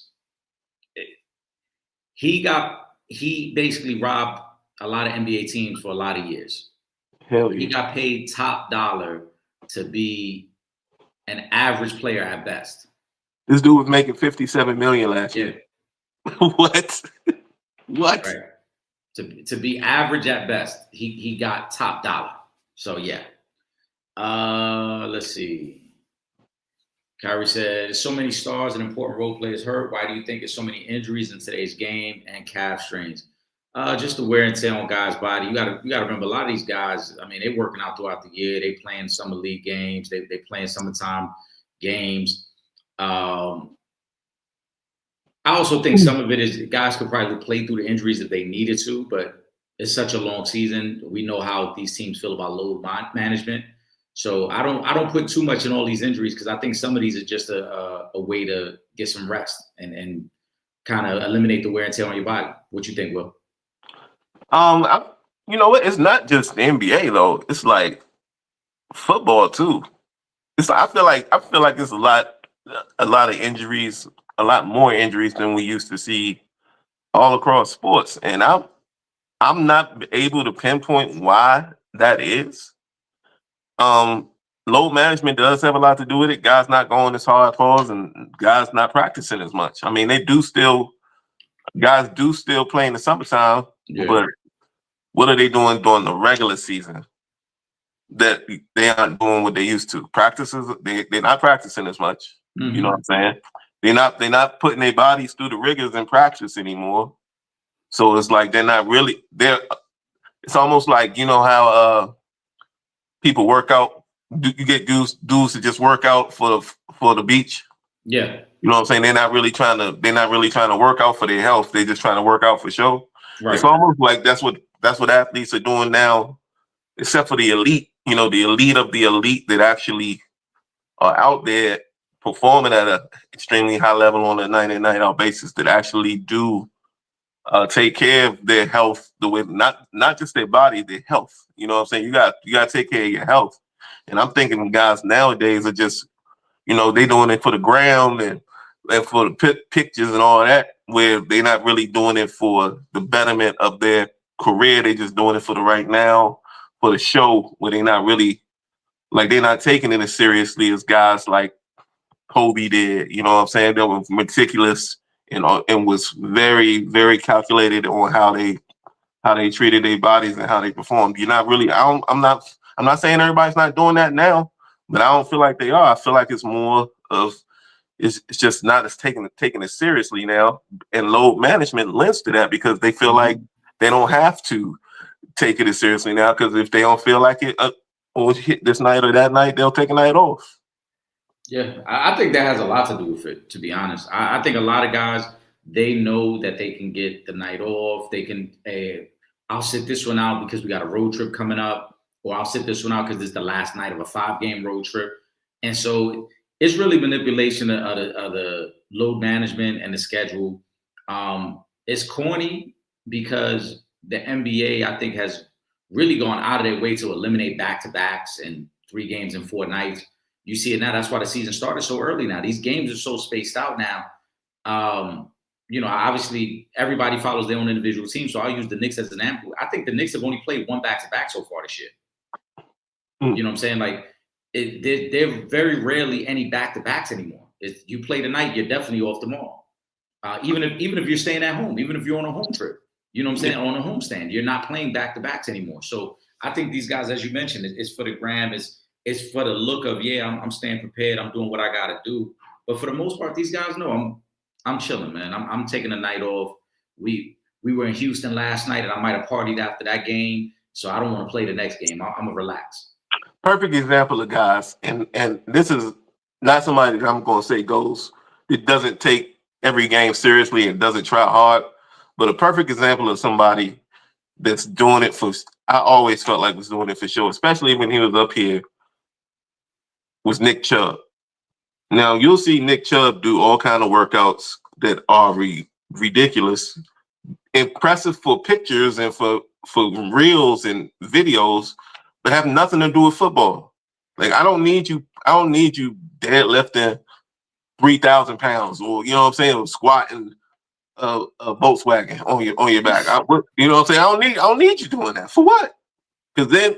he basically robbed a lot of NBA teams for a lot of years. Hell yeah. He got paid top dollar to be an average player at best. This dude was making $57 million last year. What? Right. To be average at best, he got top dollar. So yeah. Let's see. Kyrie said, so many stars and important role players hurt. Why do you think there's so many injuries in today's game and calf strains? Just the wear and tear on guys' body. You gotta remember, a lot of these guys, I mean, they're working out throughout the year. They playing summer league games. They playing summertime games. I also think some of it is guys could probably play through the injuries if they needed to, but it's such a long season. We know how these teams feel about load management. So I don't put too much in all these injuries because I think some of these are just a way to get some rest and kind of eliminate the wear and tear on your body. What you think, Will? You know what? It's not just the NBA though. It's like football too. I feel like there's a lot of injuries, a lot more injuries than we used to see all across sports, and I'm not able to pinpoint why that is. Um, Load management does have a lot to do with it. Guys not going as hard pause and guys not practicing as much. I mean, guys do still play in the summertime, Yeah. but what are they doing during the regular season that they aren't doing what they used to? Practices, they're not practicing as much. You know what I'm saying? They're not putting their bodies through the rigors in practice anymore. So it's like they're not really there. It's almost like, you know how people work out. You get dudes to just work out for the beach. Yeah. You know what I'm saying? They're not really trying to work out for their health. They're just trying to work out for show. Right. It's almost like that's what athletes are doing now, except for the elite, you know, the elite of the elite that actually are out there performing at an extremely high level on a night in, night out basis that actually do take care of their health, the way not just their body, their health. You know what I'm saying? You got to take care of your health. And I'm thinking guys nowadays are just, you know, they doing it for the ground and for the pictures and all that, where they're not really doing it for the betterment of their career. They just doing it for the right now, for the show, where they're not really like they're not taking it as seriously as guys like Kobe did. You know what I'm saying? They were meticulous and was very, very calculated on how they treated their bodies and how they performed. You're not really. I'm not saying everybody's not doing that now, but I don't feel like they are. I feel like it's more of it's just not as taking it seriously now, and load management lends to that because they feel like they don't have to take it as seriously now because if they don't feel like it or hit this night or that night, they'll take a night off. Yeah, I think that has a lot to do with it, to be honest. I think a lot of guys, they know that they can get the night off. They can, I'll sit this one out because we got a road trip coming up, or I'll sit this one out because it's the last night of a 5-game road trip. And so it's really manipulation of the load management and the schedule. It's corny because the NBA, I think, has really gone out of their way to eliminate back-to-backs and 3 games in 4 nights. You see it now. That's why the season started so early now. These games are so spaced out now. You know, obviously everybody follows their own individual team. So I'll use the Knicks as an example. I think the Knicks have only played 1 back-to-back so far this year. You know what I'm saying? Like, they're very rarely any back-to-backs anymore. If you play tonight, you're definitely off tomorrow. Even if you're staying at home, even if you're on a home trip, you know what I'm saying? On a homestand, you're not playing back-to-backs anymore. So I think these guys, as you mentioned, it's for the gram. It's for the look of, yeah, I'm staying prepared. I'm doing what I got to do. But for the most part, these guys know I'm chilling, man. I'm taking a night off. We were in Houston last night, and I might have partied after that game, so I don't want to play the next game. I'm gonna relax. Perfect example of guys, and this is not somebody that I'm going to say goes. It doesn't take every game seriously and doesn't try hard, but a perfect example of somebody that's doing it for. I always felt like was doing it for sure, especially when he was up here. Was Nick Chubb. Now you'll see Nick Chubb do all kind of workouts that are ridiculous, impressive for pictures and for reels and videos, but have nothing to do with football. Like I don't need you deadlifting 3,000 pounds or you know what I'm saying, or squatting a Volkswagen on your back. You know what I'm saying? I don't need you doing that for what? Because then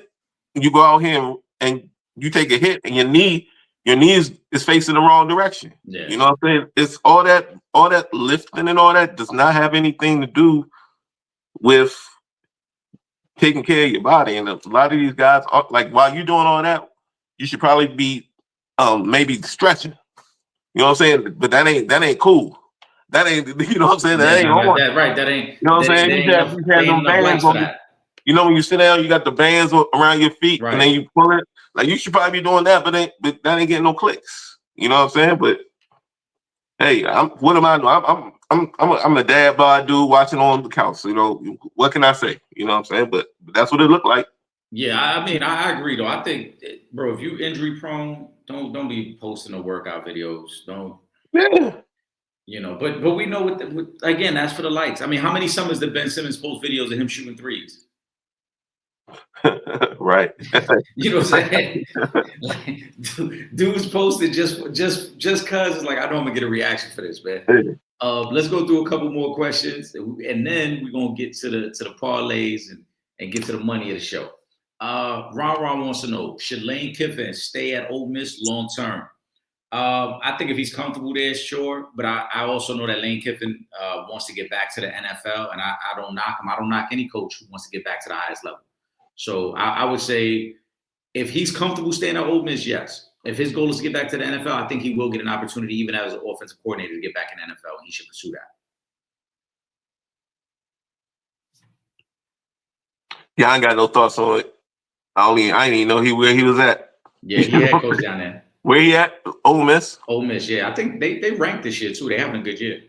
you go out here and you take a hit and your knee is facing the wrong direction. Yeah. You know what I'm saying? It's all that lifting and all that does not have anything to do with taking care of your body. And a lot of these guys are like, while you're doing all that, you should probably be maybe stretching. You know what I'm saying? But that ain't cool. That ain't, you know what I'm saying? That ain't on. That ain't. You know what I'm saying? You have them bands on that. You know, when you sit down, you got the bands around your feet, right, and then you pull it. Like you should probably be doing that, but that ain't getting no clicks. You know what I'm saying? But hey, what am I doing? I'm a dad bod dude watching on the couch. You know, what can I say? You know what I'm saying? But that's what it looked like. Yeah, I mean, I agree though. I think, bro, if you injury prone, don't be posting no workout videos. Don't. Yeah. You know, but we know again, that's for the lights. I mean, how many summers did Ben Simmons post videos of him shooting threes? Right. You know what I'm saying? Like, dudes posted just cause it's like I know I'm gonna get a reaction for this, man. Let's go through a couple more questions, and then we're gonna get to the parlays and get to the money of the show. Ron wants to know: should Lane Kiffin stay at Ole Miss long term? I think if he's comfortable there, sure. But I also know that Lane Kiffin wants to get back to the NFL, and I don't knock him. I don't knock any coach who wants to get back to the highest level. So I would say if he's comfortable staying at Ole Miss, yes. If his goal is to get back to the NFL, I think he will get an opportunity, even as an offensive coordinator, to get back in the NFL, and he should pursue that. Yeah, I ain't got no thoughts on it. I didn't even know where he was at. Yeah, he had coach down there. Where he at? Ole Miss? Ole Miss, yeah. I think they ranked this year too. They're having a good year.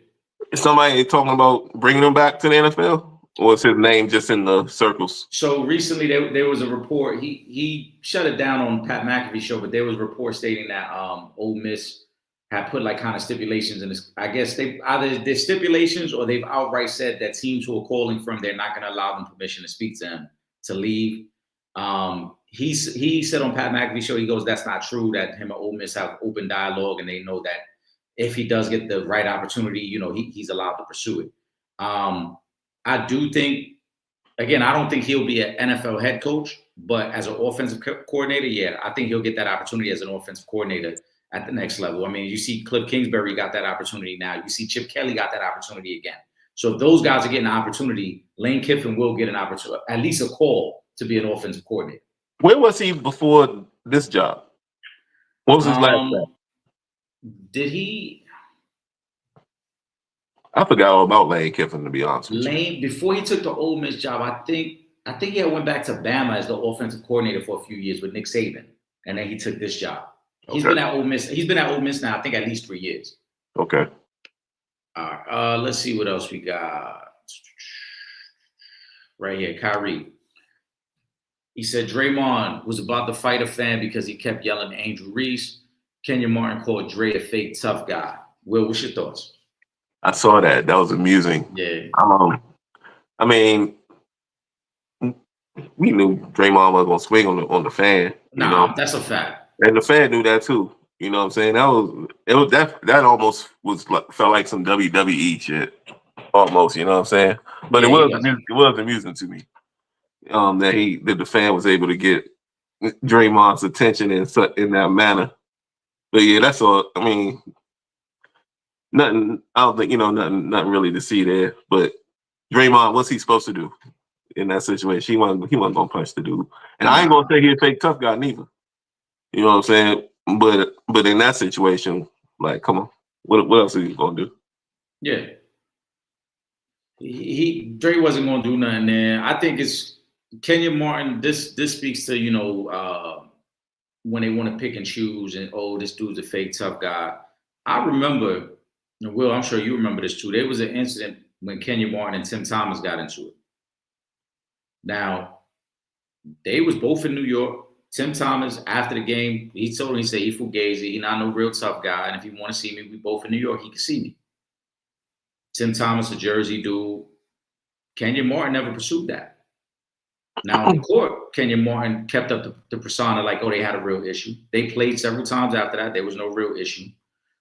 Is somebody talking about bringing him back to the NFL? Or is his name just in the circles? So recently there was a report. He shut it down on Pat McAfee's show, but there was a report stating that Ole Miss had put like kind of stipulations in this. I guess they either there's stipulations or they've outright said that teams who are calling for him, they're not going to allow them permission to speak to him to leave. He said on Pat McAfee's show, he goes, that's not true, that him and Ole Miss have open dialogue and they know that if he does get the right opportunity, you know, he's allowed to pursue it. I do think, again, I don't think he'll be an NFL head coach, but as an offensive coordinator, yeah, I think he'll get that opportunity as an offensive coordinator at the next level. I mean, you see Cliff Kingsbury got that opportunity now. You see Chip Kelly got that opportunity again. So if those guys are getting an opportunity, Lane Kiffin will get an opportunity, at least a call to be an offensive coordinator. Where was he before this job? What was his last job? Did he? I forgot all about Lane Kiffin, to be honest with you. Before he took the Ole Miss job, I think he had went back to Bama as the offensive coordinator for a few years with Nick Saban, and then he took this job. He's been at Ole Miss. He's been at Ole Miss now, I think, at least 3 years. Okay. All right. Let's see what else we got. Right here, Kyrie. He said Draymond was about to fight a fan because he kept yelling Angel Reese. Kenya Martin called Dre a fake tough guy. Will, what's your thoughts? I saw that. That was amusing. Yeah. I mean, we knew Draymond was gonna swing on the fan. You know? That's a fact. And the fan knew that too. You know what I'm saying? That almost was like, felt like some WWE shit. Almost, you know what I'm saying? But it was amusing to me. That the fan was able to get Draymond's attention in that manner. But yeah, that's all. I mean, nothing. I don't think nothing really to see there. But Draymond, what's he supposed to do in that situation? He wasn't gonna punch the dude. And I ain't gonna say he's a fake tough guy neither. You know what I'm saying? But in that situation, like, come on, what else are you gonna do? Yeah, Dre wasn't gonna do nothing there. I think it's Kenya Martin. This speaks to when they want to pick and choose and this dude's a fake tough guy. I remember, and Will, I'm sure you remember this too. There was an incident when Kenya Martin and Tim Thomas got into it. Now, they was both in New York. Tim Thomas, after the game, he told him, he said, he fugazi, he not no real tough guy. And if he want to see me, we both in New York, he can see me. Tim Thomas, a Jersey dude. Kenya Martin never pursued that. Now, in court, Kenya Martin kept up the persona like, they had a real issue. They played several times after that. There was no real issue.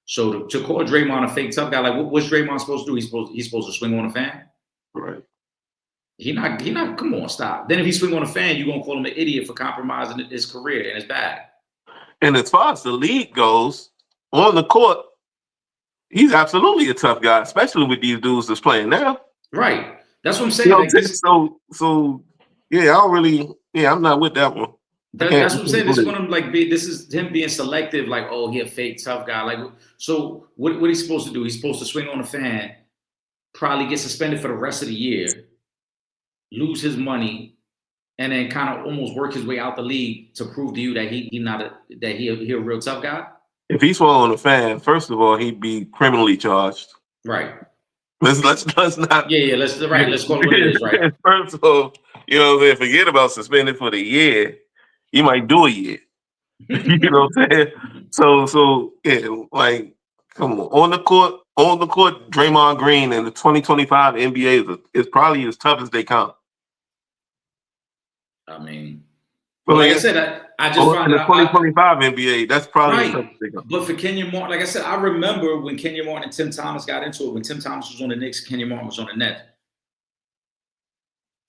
So to call Draymond a fake tough guy, like, what's Draymond supposed to do? He's supposed to swing on a fan? Right. He not, come on, stop. Then if he swing on a fan, you're going to call him an idiot for compromising his career and his bag. And as far as the league goes, on the court, he's absolutely a tough guy, especially with these dudes that's playing now. Right. That's what I'm saying. So yeah, I don't really, I'm not with that one. That's what I'm saying. This one, this is him being selective, like, he a fake tough guy. Like, so what he's supposed to do? He's supposed to swing on a fan, probably get suspended for the rest of the year, lose his money, and then kind of almost work his way out the league to prove to you that he a real tough guy. If he swung on a fan, first of all, he'd be criminally charged. Right. Let's not. Yeah. Let's call it what it is. Right. First of all, forget about suspended for the year. You might do a year. You know what I'm saying? So yeah, like, come on the court, Draymond Green and the 2025 NBA is probably as tough as they come. I mean, Well, but like I yeah. said, I just Well, in found the it. 2025 NBA, that's probably the Right. toughest thing. But for Kenyon Martin, like I said, I remember when Kenyon Martin and Tim Thomas got into it. When Tim Thomas was on the Knicks, Kenyon Martin was on the Nets.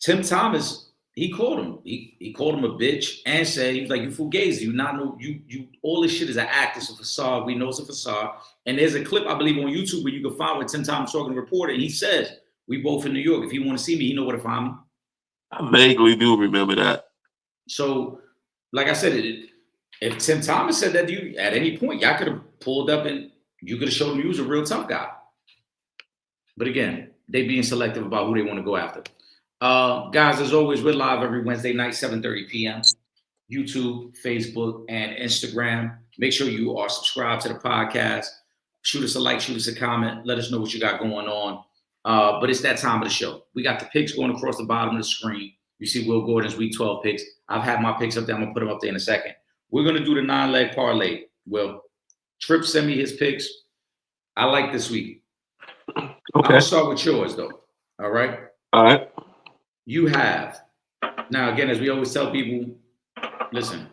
Tim Thomas, he called him. He called him a bitch and said he was like, "You fugazi, you not know you all this shit is an act, it's a facade. We know it's a facade." And there's a clip I believe on YouTube where you can find with Tim Thomas talking to a reporter, and he says, "We both in New York. If you want to see me, you know where to find me." I vaguely do remember that. So, like I said, if Tim Thomas said that to you at any point, y'all could have pulled up and you could have showed him you was a real tough guy. But again, they being selective about who they want to go after. Guys, as always, we're live every Wednesday night, 7:30 p.m. YouTube, Facebook, and Instagram. Make sure you are subscribed to the podcast. Shoot us a like, shoot us a comment. Let us know what you got going on. But it's that time of the show. We got the picks going across the bottom of the screen. You see Will Gordon's Week 12 picks. I've had my picks up there. I'm going to put them up there in a second. We're going to do the 9-leg parlay. Will Tripp send me his picks. I like this week. Okay. I'm going to start with yours, though. All right? All right. You have. Now, again, as we always tell people, listen,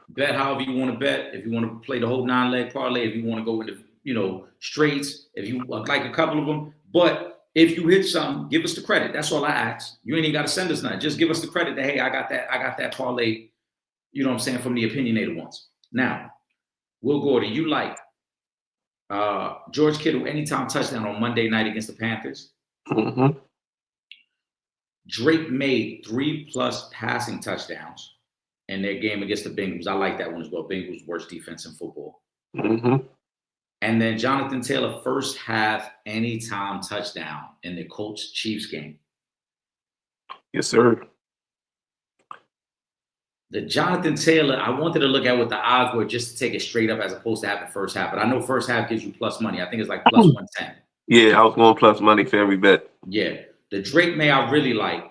bet however you want to bet. If you want to play the whole 9-leg parlay, if you want to go into, straights, if you like a couple of them. But if you hit some, give us the credit. That's all I ask. You ain't even got to send us nothing. Just give us the credit that, hey, I got that parlay, you know what I'm saying, from the opinionated ones. Now, Will Gordon, you like George Kittle anytime touchdown on Monday night against the Panthers. Mm-hmm. Drake made 3+ passing touchdowns in their game against the Bengals. I like that one as well. Bengals' worst defense in football. Mm-hmm. And then Jonathan Taylor first half anytime touchdown in the Colts-Chiefs game. Yes, sir. The Jonathan Taylor, I wanted to look at what the odds were just to take it straight up as opposed to having first half. But I know first half gives you plus money. I think it's like plus 110. Yeah, I was going plus money for every bet. Yeah. The Drake May I really like.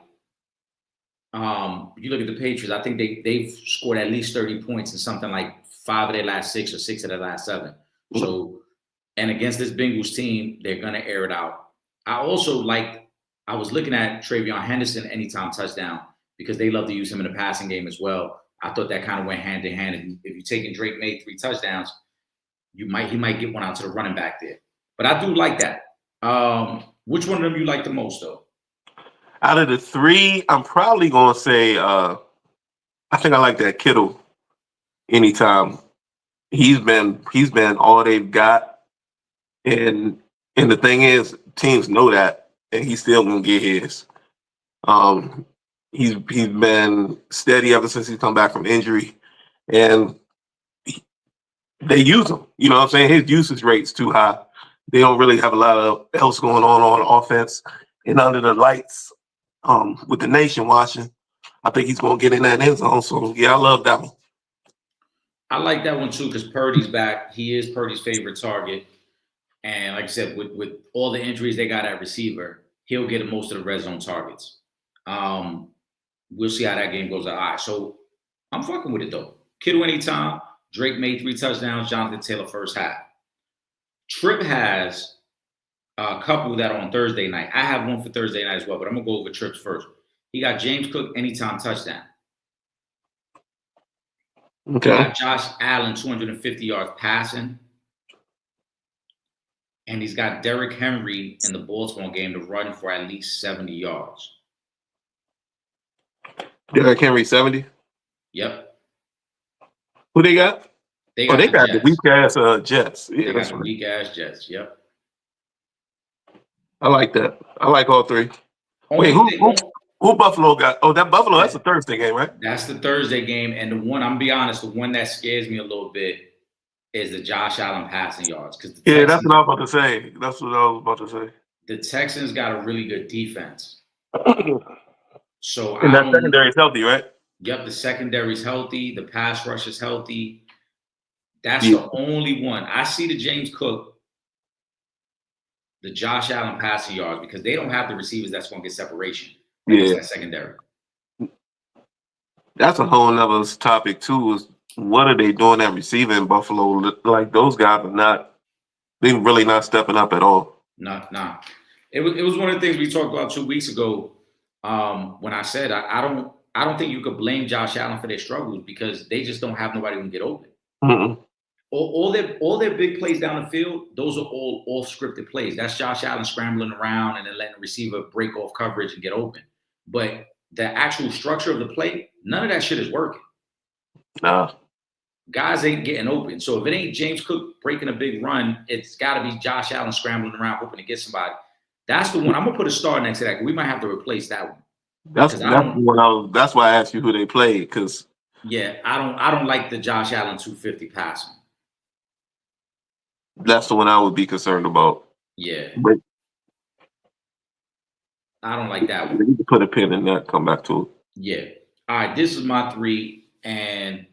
You look at the Patriots, I think they've scored at least 30 points in something like 5 of their last 6 or 6 of their last 7. So, and against this Bengals team, they're going to air it out. I also I was looking at Travion Henderson anytime touchdown because they love to use him in the passing game as well. I thought that kind of went hand in hand. If you're taking Drake May 3 touchdowns, he might get one out to the running back there. But I do like that. Which one of them you like the most, though? Out of the 3, I'm probably going to say, I think I like that Kittle anytime. He's been all they've got. And the thing is, teams know that, and he's still going to get his. He's been steady ever since he's come back from injury, and they use him. You know what I'm saying? His usage rate's too high. They don't really have a lot of else going on offense and under the lights. With the nation watching, I think he's going to get in that end zone. So, yeah, I love that one. I like that one, too, because Purdy's back. He is Purdy's favorite target. And like I said, with all the injuries they got at receiver, he'll get most of the red zone targets. We'll see how that game goes. All right, so I'm fucking with it, though. Kittle anytime. Drake made 3 touchdowns. Jonathan Taylor first half. Tripp has a couple that are on Thursday night. I have one for Thursday night as well, but I'm going to go over Tripp's first. He got James Cook anytime touchdown. Okay. He got Josh Allen 250 yards passing. And he's got Derrick Henry in the Baltimore game to run for at least 70 yards. Derrick Henry 70? Yep. Who they got? They got the weak-ass Jets. Yeah, they that's got the weak-ass Jets. Yep. I like that. I like all 3. Wait, who Buffalo got? Oh, that Buffalo, that's a Thursday game, right? That's the Thursday game. And the one, I'm going to be honest, the one that scares me a little bit is the Josh Allen passing yards. Yeah, that's what I was about to say. That's what I was about to say. The Texans got a really good defense. So and that secondary is healthy, right? Yep, the secondary is healthy. The pass rush is healthy. That's the only one. I see the James Cook, the Josh Allen passing yards, because they don't have the receivers that's going to get separation. Yeah. That secondary. That's a whole nother topic, too, is what are they doing at receiver in Buffalo? Like, those guys they're really not stepping up at all. Nah. It was one of the things we talked about 2 weeks ago when I said I don't I don't think you could blame Josh Allen for their struggles because they just don't have nobody who can get open. Mm-mm. All their big plays down the field, those are all scripted plays. That's Josh Allen scrambling around and then letting the receiver break off coverage and get open. But the actual structure of the play, none of that shit is working. Nah. Guys ain't getting open. So if it ain't James Cook breaking a big run, it's got to be Josh Allen scrambling around hoping to get somebody. That's the one. I'm gonna put a star next to that. We might have to replace that one. That's why I asked you who they played, because I don't like the Josh Allen 250 passing. That's the one I would be concerned about. Yeah. But I don't like that one. We need to put a pin in that, come back to it. Yeah. All right, this is my 3, and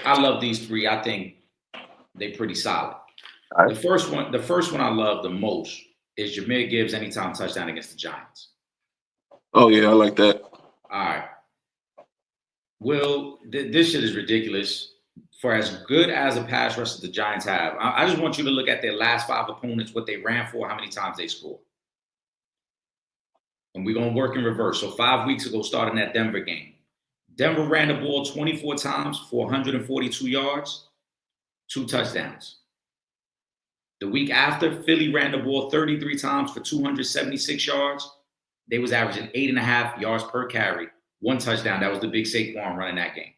I love these 3. I think they're pretty solid. Right. The first one I love the most is Jahmyr Gibbs anytime touchdown against the Giants. Oh yeah, I like that. All right. Will, this shit is ridiculous. For as good as a pass rush that the Giants have, I just want you to look at their last 5 opponents, what they ran for, how many times they scored. And we're going to work in reverse. So 5 weeks ago, starting that Denver game, Denver ran the ball 24 times for 142 yards, 2 touchdowns. The week after, Philly ran the ball 33 times for 276 yards. They was averaging 8.5 yards per carry, 1 touchdown. That was the big Saquon running that game.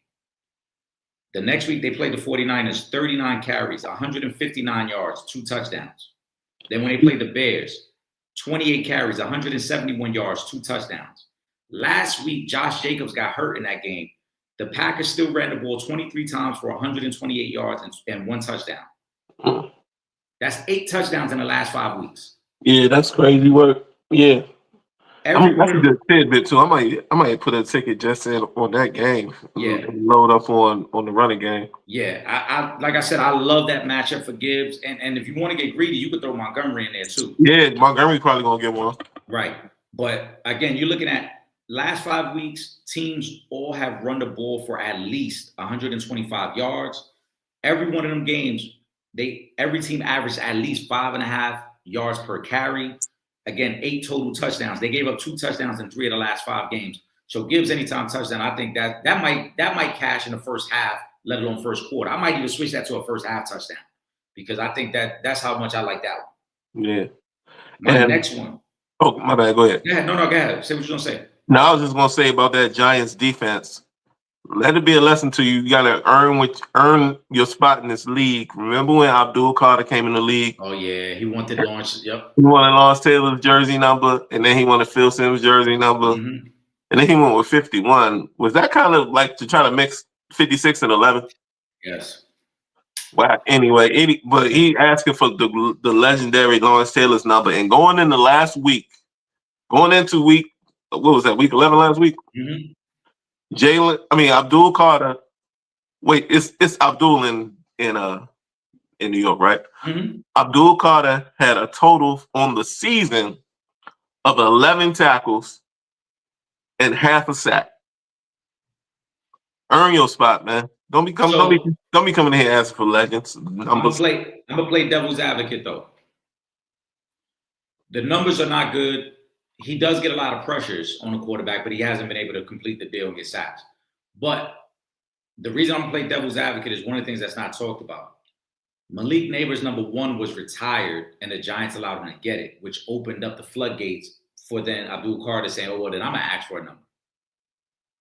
The next week, they played the 49ers, 39 carries, 159 yards, 2 touchdowns. Then when they played the Bears, 28 carries, 171 yards, 2 touchdowns. Last week, Josh Jacobs got hurt in that game. The Packers still ran the ball 23 times for 128 yards and 1 touchdown. That's 8 touchdowns in the last 5 weeks. Yeah, that's crazy work. Yeah. That's a good tidbit too. I might put a ticket just in on that game. Yeah. Load up on the running game. Yeah. I like I said, I love that matchup for Gibbs. And if you want to get greedy, you could throw Montgomery in there too. Yeah, Montgomery's probably gonna get one. Right. But again, you're looking at last 5 weeks, teams all have run the ball for at least 125 yards. Every one of them games, every team averaged at least 5.5 yards per carry. Again, 8 total touchdowns. They gave up 2 touchdowns in 3 of the last 5 games. So Gibbs anytime touchdown, I think that might cash in the first half, let alone first quarter. I might even switch that to a first half touchdown because I think that's how much I like that one. Yeah. My next one. Oh, my bad. Go ahead. Yeah, no, go ahead. Say what you're gonna say. No, I was just gonna say about that Giants defense. Let it be a lesson to you. You gotta earn your spot in this league. Remember when Abdul Carter came in the league? Oh yeah, he wanted Lawrence. Yep. He wanted Lawrence Taylor's jersey number, and then he wanted Phil Simms' jersey number, and then he went with 51. Was that kind of like to try to mix 56 and 11? Yes. Wow. Anyway, but he asking for the legendary Lawrence Taylor's number, and going into week, what was that? Week 11 last week. Mm-hmm. Abdul Carter. Wait, it's Abdul in New York, right? Mm-hmm. Abdul Carter had a total on the season of 11 tackles and half a sack. Earn your spot, man. Don't be coming in here asking for legends. I'm gonna play devil's advocate though. The numbers are not good. He does get a lot of pressures on the quarterback, but he hasn't been able to complete the deal and get sacks. But the reason I'm going to play devil's advocate is one of the things that's not talked about. Malik Neighbors, number 1, was retired, and the Giants allowed him to get it, which opened up the floodgates for then Abdul Carter saying, oh, well, then I'm going to ask for a number.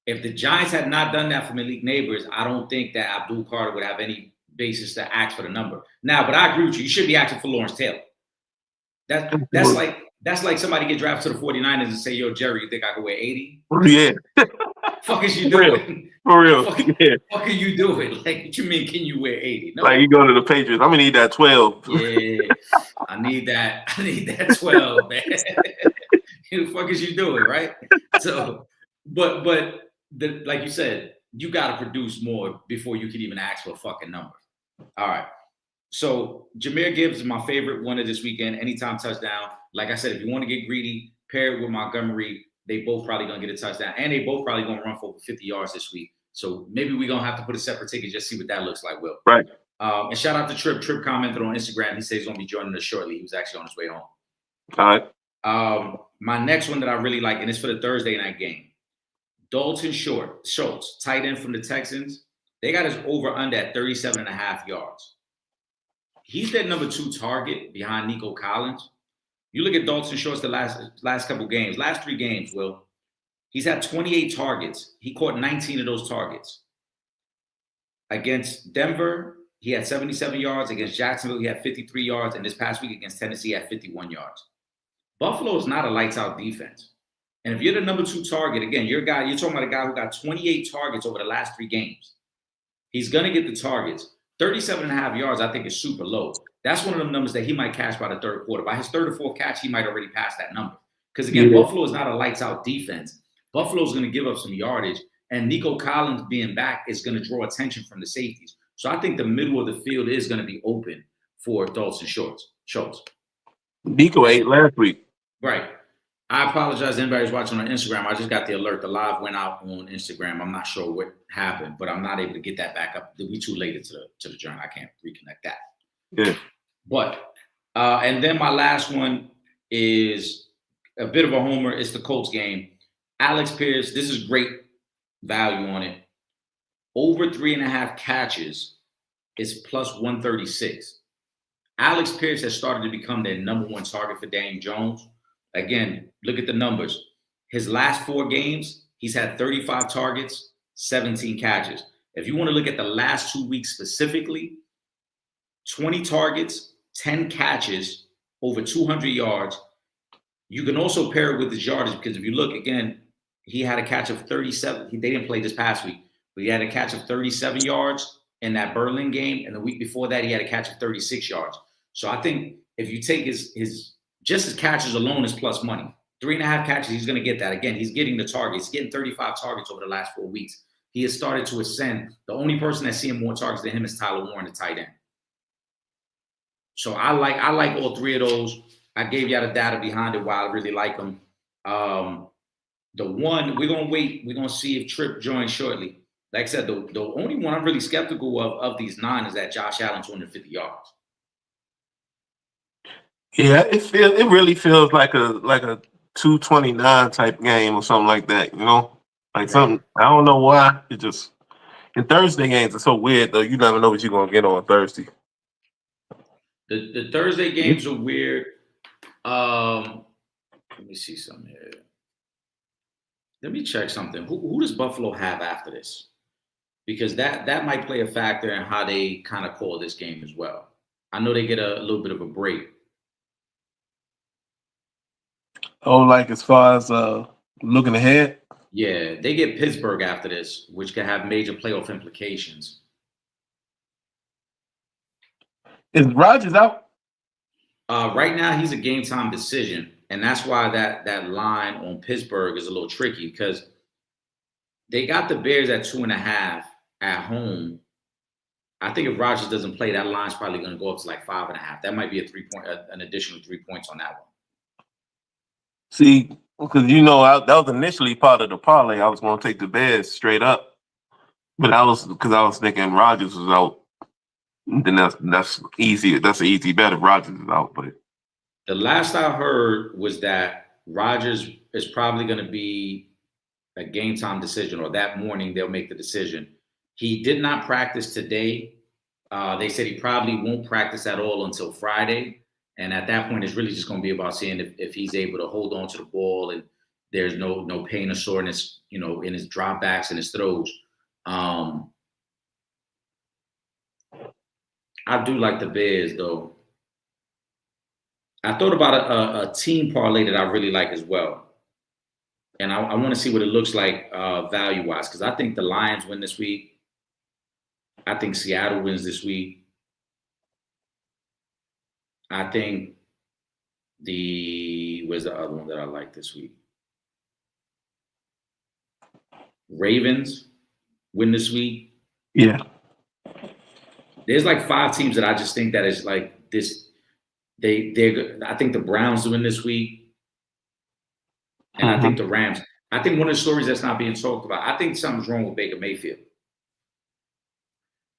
If the Giants had not done that for Malik Neighbors, I don't think that Abdul Carter would have any basis to ask for the number. Now, but I agree with you. You should be asking for Lawrence Taylor. That's like somebody get drafted to the 49ers and say, yo, Jerry, you think I could wear 80? Yeah. Fuck is you doing? For real. Fuck are you doing? Like, what you mean, can you wear 80? No. Like, you go to the Patriots. I'm going to need that 12. Yeah. I need that 12, man. The fuck is you doing, right? So, but like you said, you got to produce more before you can even ask for a fucking number. All right. So Jahmyr Gibbs is my favorite one of this weekend. Anytime touchdown. Like I said, if you want to get greedy, pair it with Montgomery. They both probably going to get a touchdown. And they both probably going to run for 50 yards this week. So maybe we're going to have to put a separate ticket, just see what that looks like, Will. Right. And shout out to Trip. Trip commented on Instagram. He says he's going to be joining us shortly. He was actually on his way home. All right. My next one that I really like, and it's for the Thursday night game. Dalton Schultz, tight end from the Texans. They got his over under at 37.5 yards. He's their number 2 target behind Nico Collins. You look at Dalton Schultz the last couple games, last 3 games, Will. He's had 28 targets. He caught 19 of those targets. Against Denver, he had 77 yards. Against Jacksonville, he had 53 yards. And this past week against Tennessee, he had 51 yards. Buffalo is not a lights-out defense. And if you're the number 2 target, again, you're talking about a guy who got 28 targets over the last 3 games. He's going to get the targets. 37.5 yards, I think, is super low. That's one of them numbers that he might catch by the third quarter. By his third or fourth catch, he might already pass that number. Because, again, Buffalo is not a lights-out defense. Buffalo's going to give up some yardage. And Nico Collins being back is going to draw attention from the safeties. So I think the middle of the field is going to be open for Dalton Schultz. Nico ate last week. Right. I apologize to anybody who's watching on Instagram. I just got the alert. The live went out on Instagram. I'm not sure what happened, but I'm not able to get that back up. We too late to the journey. I can't reconnect that. Yeah. But and then my last one is a bit of a homer. It's the Colts game. Alex Pierce, this is great value on it. Over 3.5 catches is plus 136. Alex Pierce has started to become their number 1 target for Daniel Jones. Again, look at the numbers. His last 4 games, he's had 35 targets, 17 catches. If you want to look at the last 2 weeks specifically, 20 targets, 10 catches, over 200 yards. You can also pair it with his yardage because if you look, again, he had a catch of 37. They didn't play this past week, but he had a catch of 37 yards in that Berlin game. And the week before that, he had a catch of 36 yards. So I think if you take his catches alone is plus money. 3.5 catches, he's going to get that. Again, he's getting the targets. He's getting 35 targets over the last 4 weeks. He has started to ascend. The only person that's seeing more targets than him is Tyler Warren, the tight end. So I like all 3 of those. I gave y'all the data behind it why I really like them. The one, we're going to wait. We're going to see if Tripp joins shortly. Like I said, the only one I'm really skeptical of these 9 is that Josh Allen 250 yards. Yeah, it really feels like a 229 type game or something like that, you know? Like something, I don't know why. It just, in Thursday games are so weird though. You never know what you're gonna get on Thursday. The Thursday games are weird. Let me see something here. Let me check something. Who does Buffalo have after this? Because that might play a factor in how they kind of call this game as well. I know they get a little bit of a break. Oh, like as far as looking ahead? Yeah, they get Pittsburgh after this, which could have major playoff implications. Is Rodgers out? Right now, he's a game time decision, and that's why that line on Pittsburgh is a little tricky because they got the Bears at 2.5 at home. I think if Rodgers doesn't play, that line's probably going to go up to like 5.5. That might be an additional 3 points on that one. See, because that was initially part of the parlay. I was going to take the Bears straight up, but I was thinking Rodgers was out. Then that's easy. That's an easy bet if Rodgers is out. But the last I heard was that Rodgers is probably going to be a game time decision, or that morning they'll make the decision. He did not practice today. They said he probably won't practice at all until Friday. And at that point, it's really just going to be about seeing if he's able to hold on to the ball and there's no pain or soreness, in his dropbacks and his throws. I do like the Bears, though. I thought about a team parlay that I really like as well. And I want to see what it looks like value-wise, because I think the Lions win this week. I think Seattle wins this week. I think where's the other one that I like this week? Ravens win this week. Yeah. There's like 5 teams that I just think that is like this. I think the Browns win this week. And I think the Rams. I think one of the stories that's not being talked about, I think something's wrong with Baker Mayfield.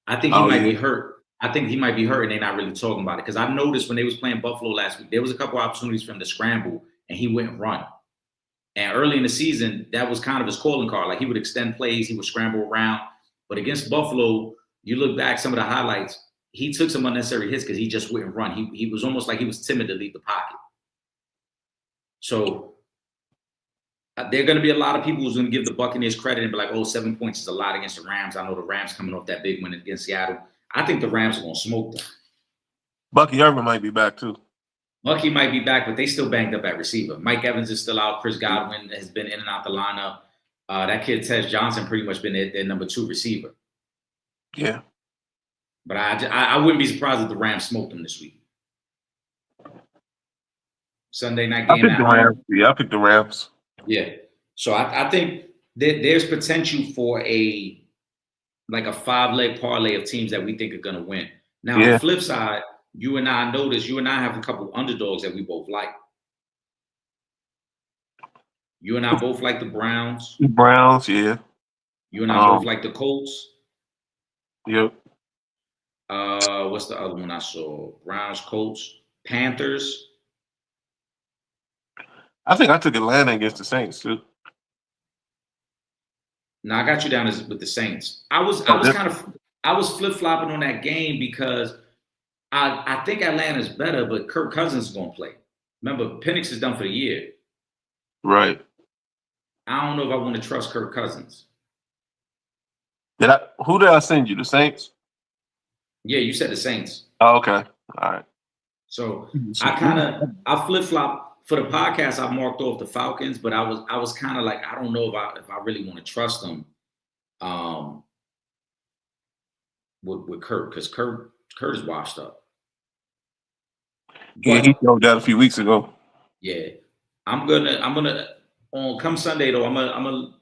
I think he might be hurt. I think he might be hurt and they're not really talking about it. Because I noticed when they was playing Buffalo last week, there was a couple opportunities for him to scramble and he wouldn't run. And early in the season, that was kind of his calling card. Like he would extend plays, he would scramble around. But against Buffalo, you look back some of the highlights, he took some unnecessary hits because he just wouldn't run. He was almost like he was timid to leave the pocket. So there are going to be a lot of people who's going to give the Buccaneers credit and be like, oh, 7 points is a lot against the Rams. I know the Rams coming off that big win against Seattle. I think the Rams are going to smoke them. Bucky Irvin might be back too. Bucky might be back, but they still banged up at receiver. Mike Evans is still out. Chris Godwin has been in and out the lineup. That kid, Tez Johnson, pretty much been their number 2 receiver. Yeah. But I wouldn't be surprised if the Rams smoked them this week. Sunday night game at home. Yeah, I picked the Rams. Yeah. So I think there's potential for a 5-leg parlay of teams that we think are going to win. Now, on the flip side, you and I have a couple underdogs that we both like. You and I both like the Browns. Browns, yeah. You and I both like the Colts. Yep. What's the other one I saw? Browns, Colts, Panthers. I think I took Atlanta against the Saints too. No, I got you down with the Saints. I was flip-flopping on that game because I think Atlanta's better, but Kirk Cousins is going to play. Remember, Penix is done for the year. Right. I don't know if I want to trust Kirk Cousins. Who did I send you? The Saints? Yeah, you said the Saints. Oh, okay. All right. So I flip-flop. For the podcast, I marked off the Falcons, but I was kind of like, I don't know if I really want to trust them with Kirk, because Kirk is washed up. Yeah, he showed that a few weeks ago. Yeah. I'm gonna on come Sunday though, I'm gonna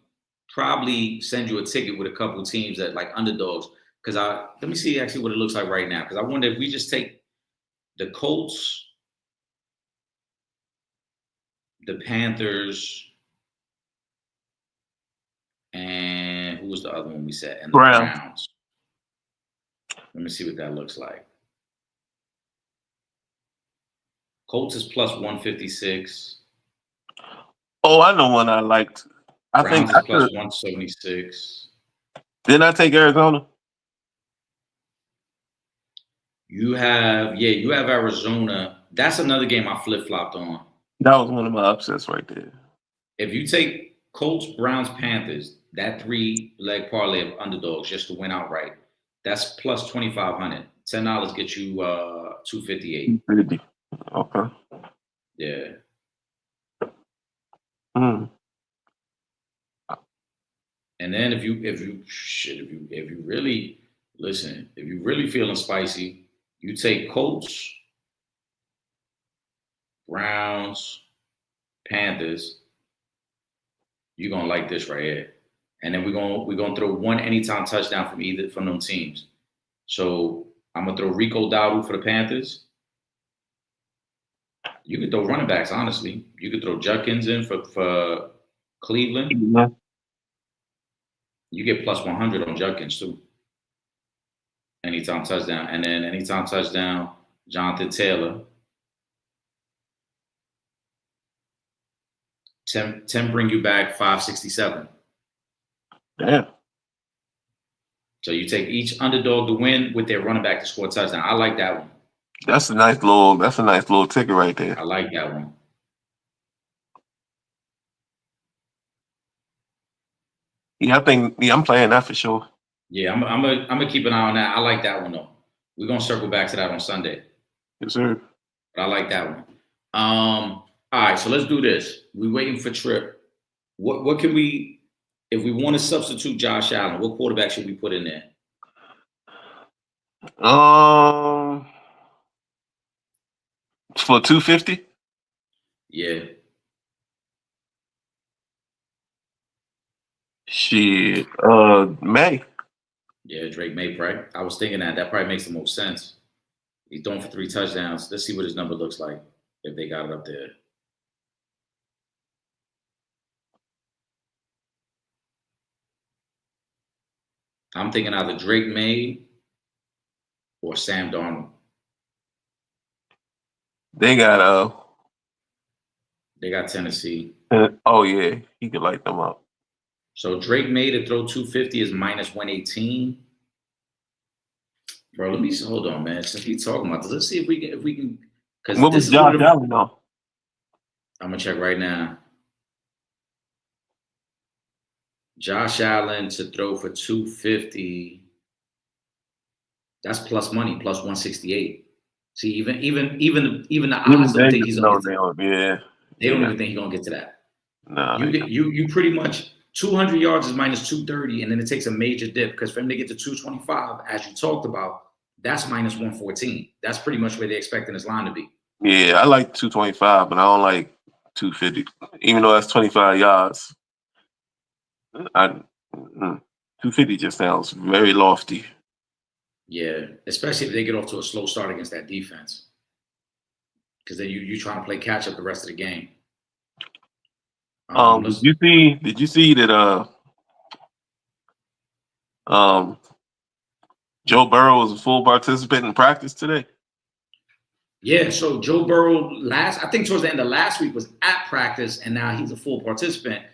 probably send you a ticket with a couple of teams that like underdogs. Because let me see actually what it looks like right now. Because I wonder if we just take the Colts, the Panthers, and who was the other one we said? And the Browns. Let me see what that looks like. Colts is plus 156. Oh, I know one I liked. Browns is plus 176. Didn't I take Arizona? You have Arizona. That's another game I flip-flopped on. That was one of my upsets right there. If you take Colts, Browns, Panthers, that 3-leg parlay of underdogs just to win outright, that's plus 2,500. $10 gets you $258. $250. Okay. Yeah. Mm. And then if you really listen, if you really feeling spicy, you take Colts, Browns, Panthers. You're gonna like this right here. And then we're gonna throw one anytime touchdown from them teams. So I'm gonna throw Rico Dowdle for the Panthers. You could throw running backs, honestly. You could throw Judkins in for Cleveland. Mm-hmm. You get plus 100 on Judkins too. Anytime touchdown. And then anytime touchdown, Jonathan Taylor. 10 bring you back 567. Damn. So you take each underdog to win with their running back to score a touchdown. I like that one. That's a nice little ticket right there. I like that one. Yeah, I'm playing that for sure. Yeah, I'm gonna keep an eye on that. I like that one though. We're gonna circle back to that on Sunday. Yes, sir. But I like that one. All right, so let's do this. We're waiting for Trip. What can we, if we want to substitute Josh Allen, what quarterback should we put in there? For 250? Yeah. Shit. May. Yeah, Drake May, right? I was thinking that probably makes the most sense. He's throwing for 3 touchdowns. Let's see what his number looks like if they got it up there. I'm thinking either Drake May or Sam Darnold. They got Tennessee. Oh yeah, he could light them up. So Drake May to throw 250 is minus 118. Bro, let me hold on, man. Since we talking about this, let's see if we can because What was this is one Josh of the Allen though? I'm gonna check right now. Josh Allen to throw for 250. That's plus money, plus 168. See, even the odds Even don't they think he's gonna know get to, yeah, they don't yeah. even think he's gonna get to that. No, You they get you pretty much 200 yards is minus 230, and then it takes a major dip because for him to get to 225, as you talked about, that's minus 114. That's pretty much where they're expecting his line to be. yeah, I like 225, but I don't like 250. Even though that's 25 yards, I 250 just sounds very lofty. Yeah, especially if they get off to a slow start against that defense, because then you trying to play catch up the rest of the game. Did Let's you see? Did you see that? Um, Joe Burrow was a full participant in practice today. Yeah, so Joe Burrow I think towards the end of last week was at practice, and now he's a full participant.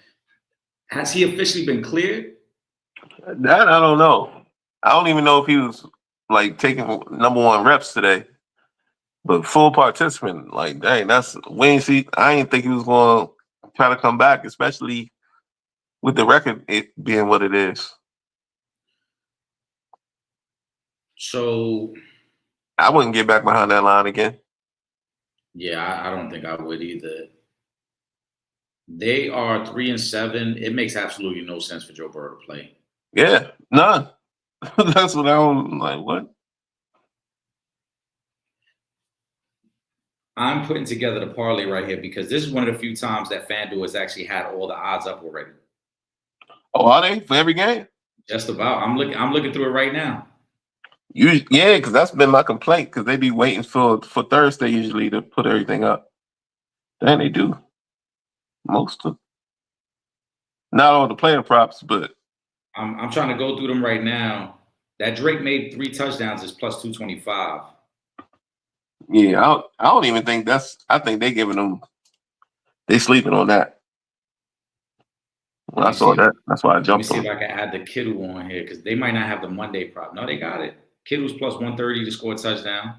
Has he officially been cleared? That I don't know. I don't even know if he was like taking number one reps today. But full participant, like, dang, that's Wayne. See, I didn't think he was going to try to come back, especially with the record it being what it is. So I wouldn't get back behind that line again. yeah, I don't think I would either. They are 3-7. It makes absolutely no sense for Joe Burrow to play. Yeah, none. That's what I don't like. What? I'm putting together the parlay right here because this is one of the few times that FanDuel has actually had all the odds up already. Oh, are they for every game? Just about. I'm looking through it right now. Yeah, because that's been my complaint. Because they be waiting for Thursday usually to put everything up. Then they do most of, not all the player props, but I'm trying to go through them right now. That Drake made 3 touchdowns is plus 225. yeah, I don't even think that's. I think they giving them. They sleeping on that. When Let I me saw see. that, that's why I Let me jumped see on if it. I can add the Kittle on here because they might not have the Monday prop. No, they got it. Kittle's plus 130 to score a touchdown.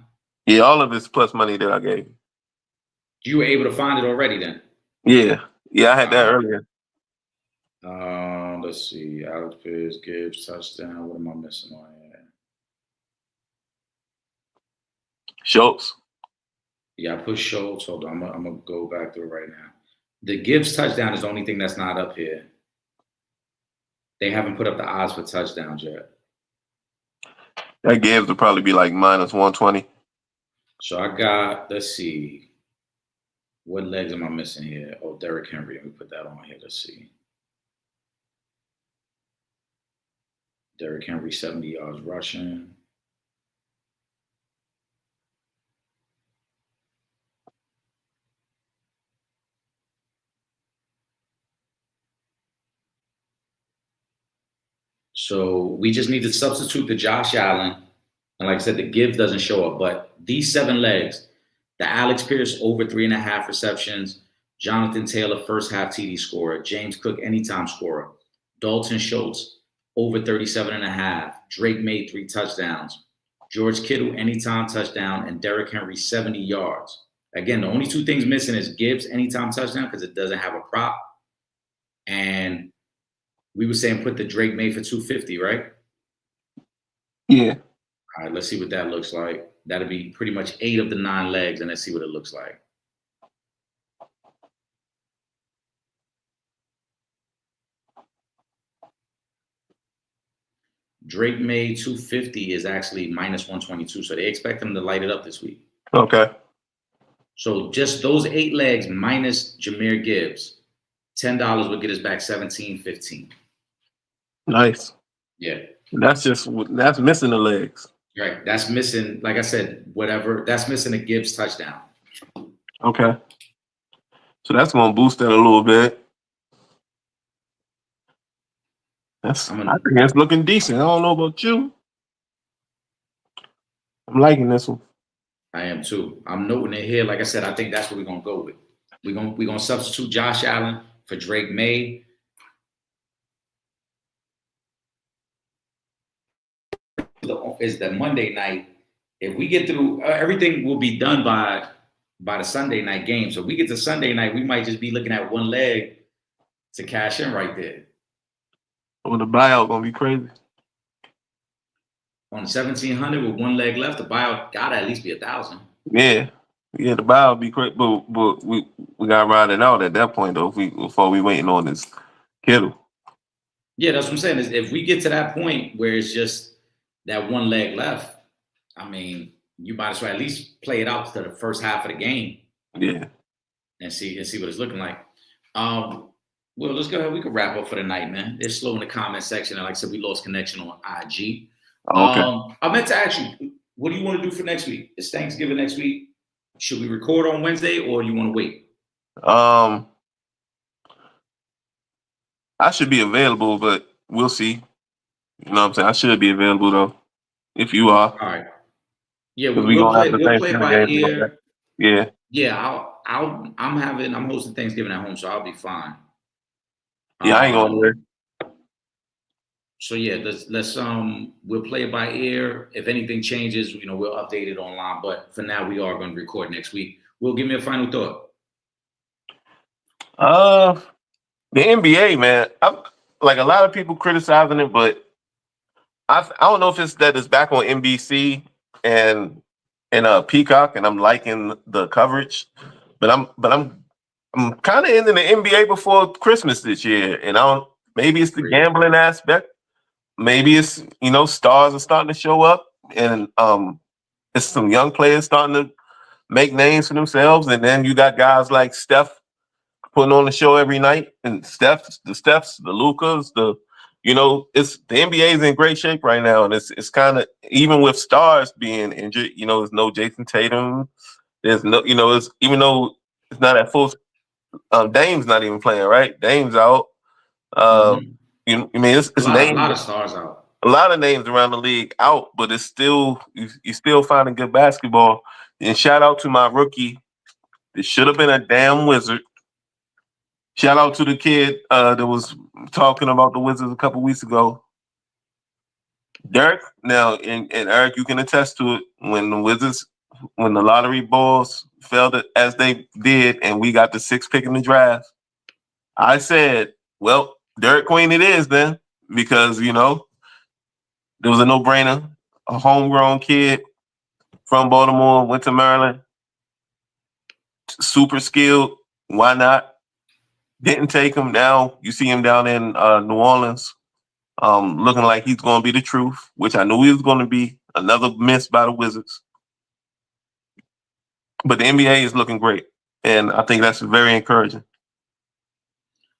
Yeah, all of it's plus money that I gave. You were able to find it already then. Yeah, yeah, I had that All earlier. right. Let's see. Alex Pierce, Gibbs, touchdown. What am I missing on here? Schultz. Yeah, I put Schultz. Hold on. I'm gonna go back through it right now. The Gibbs touchdown is the only thing that's not up here. They haven't put up the odds for touchdowns yet. That Gibbs would probably be like minus 120. So I got, let's see. What legs am I missing here? Oh, Derrick Henry. Let me put that on here. Let's see. Derrick Henry, 70 yards rushing. So we just need to substitute the Josh Allen. And like I said, the Gibbs doesn't show up. But these 7 legs, the Alex Pierce over 3.5 receptions, Jonathan Taylor first half TD scorer, James Cook anytime scorer, Dalton Schultz over 37.5, Drake made 3 touchdowns, George Kittle anytime touchdown, and Derrick Henry 70 yards. Again, the only 2 things missing is Gibbs anytime touchdown because it doesn't have a prop. And we were saying put the Drake made for 250, right? Yeah. All right, let's see what that looks like. That'll be pretty much 8 of the 9 legs, and let's see what it looks like. Drake made 250 is actually minus 122, so they expect him to light it up this week. Okay. So just those 8 legs minus Jahmyr Gibbs, $10 would get us back 17.15. Nice. Yeah. That's missing the legs. Right. That's missing, like I said, whatever. That's missing a Gibbs touchdown. Okay. So that's gonna boost that a little bit. I think that's looking decent. I don't know about you. I'm liking this one. I am too. I'm noting it here. Like I said, I think that's what we're gonna go with. We're gonna substitute Josh Allen for Drake May. Is the Monday night. If we get through, everything will be done by the Sunday night game. So if we get to Sunday night, we might just be looking at one leg to cash in right there. Well, the buyout gonna be crazy. On 1,700 with one leg left, the buyout gotta at least be 1,000. Yeah, the buyout be crazy, but we gotta ride it out at that point though. Before we waiting on this Kittle. Yeah, that's what I'm saying. Is if we get to that point where it's just that one leg left, I mean, you might as well at least play it out to the first half of the game. Yeah. And see what it's looking like. Well, let's go ahead. We can wrap up for the night, man. It's slow in the comment section. And like I said, we lost connection on IG. Okay. I meant to ask you, what do you want to do for next week? It's Thanksgiving next week. Should we record on Wednesday or do you want to wait? I should be available, but we'll see. You know what I'm saying? I should be available though, if you are. All right. Yeah, we'll play it by ear. Yeah. Yeah, I'm hosting Thanksgiving at home, so I'll be fine. Yeah, I ain't going there. So yeah, let's we'll play it by ear. If anything changes, we'll update it online. But for now, we are going to record next week. Will, give me a final thought. The NBA, man. Like a lot of people criticizing it, but I don't know if it's that it's back on NBC and Peacock, and I'm liking the coverage. But I'm kind of into the NBA before Christmas this year, and maybe it's the gambling aspect. Maybe it's stars are starting to show up, and it's some young players starting to make names for themselves, and then you got guys like Steph putting on the show every night, and the Stephs, the Lucas, it's the NBA is in great shape right now, and it's kind of, even with stars being injured, there's no Jason Tatum, there's no, it's, even though it's not at full. Dame's not even playing, right? Dame's out. It's a lot of stars out. A lot of names around the league out, but it's still you're still finding good basketball. And shout out to my rookie. It should have been a damn Wizard. Shout out to the kid that was talking about the Wizards a couple weeks ago. Dirk. Now, and Eric, you can attest to it. When the lottery balls fell as they did, and we got the 6th pick in the draft, I said, well, Derek Queen it is then, because, there was a no-brainer. A homegrown kid from Baltimore, went to Maryland, super skilled. Why not? Didn't take him. Now you see him down in New Orleans, looking like he's going to be the truth, which I knew he was going to be. Another miss by the Wizards. But the NBA is looking great, and I think that's very encouraging.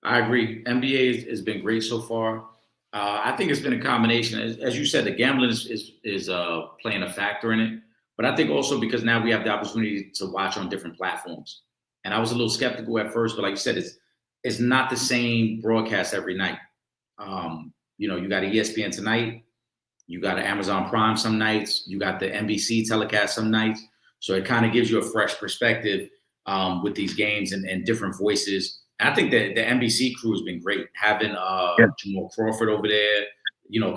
I agree. NBA has been great so far. I think it's been a combination. As you said, the gambling is playing a factor in it. But I think also because now we have the opportunity to watch on different platforms. And I was a little skeptical at first, but like you said, it's not the same broadcast every night. You got an ESPN tonight, you got an Amazon Prime some nights, you got the NBC telecast some nights. So it kind of gives you a fresh perspective with these games and different voices. And I think that the NBC crew has been great, having Jamal Crawford over there,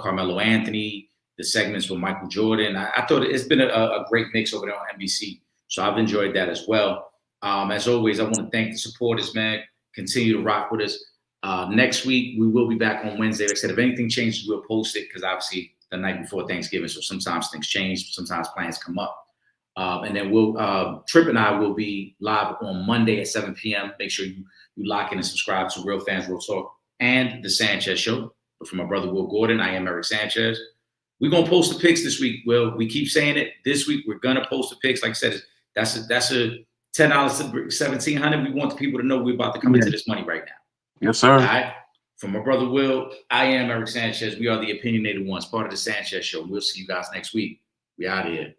Carmelo Anthony, the segments with Michael Jordan. I thought it's been a great mix over there on NBC. So I've enjoyed that as well. As always, I want to thank the supporters, man. Continue to rock with us. Next week, we will be back on Wednesday. Like I said, if anything changes, we'll post it, because obviously the night before Thanksgiving, so sometimes things change, sometimes plans come up. And then Trip and I will be live on Monday at 7 p.m. Make sure you lock in and subscribe to Real Fans Real Talk and the Sanchez Show. But for my brother Will Gordon, I am Eric Sanchez. We're gonna post the picks this week. Will, we keep saying it. This week we're gonna post the picks. Like I said, that's a $10 to $1,700. We want the people to know we're about to come into this money right now. Yes, sir. All right. For my brother Will, I am Eric Sanchez. We are the opinionated ones, part of the Sanchez Show. We'll see you guys next week. We out of here.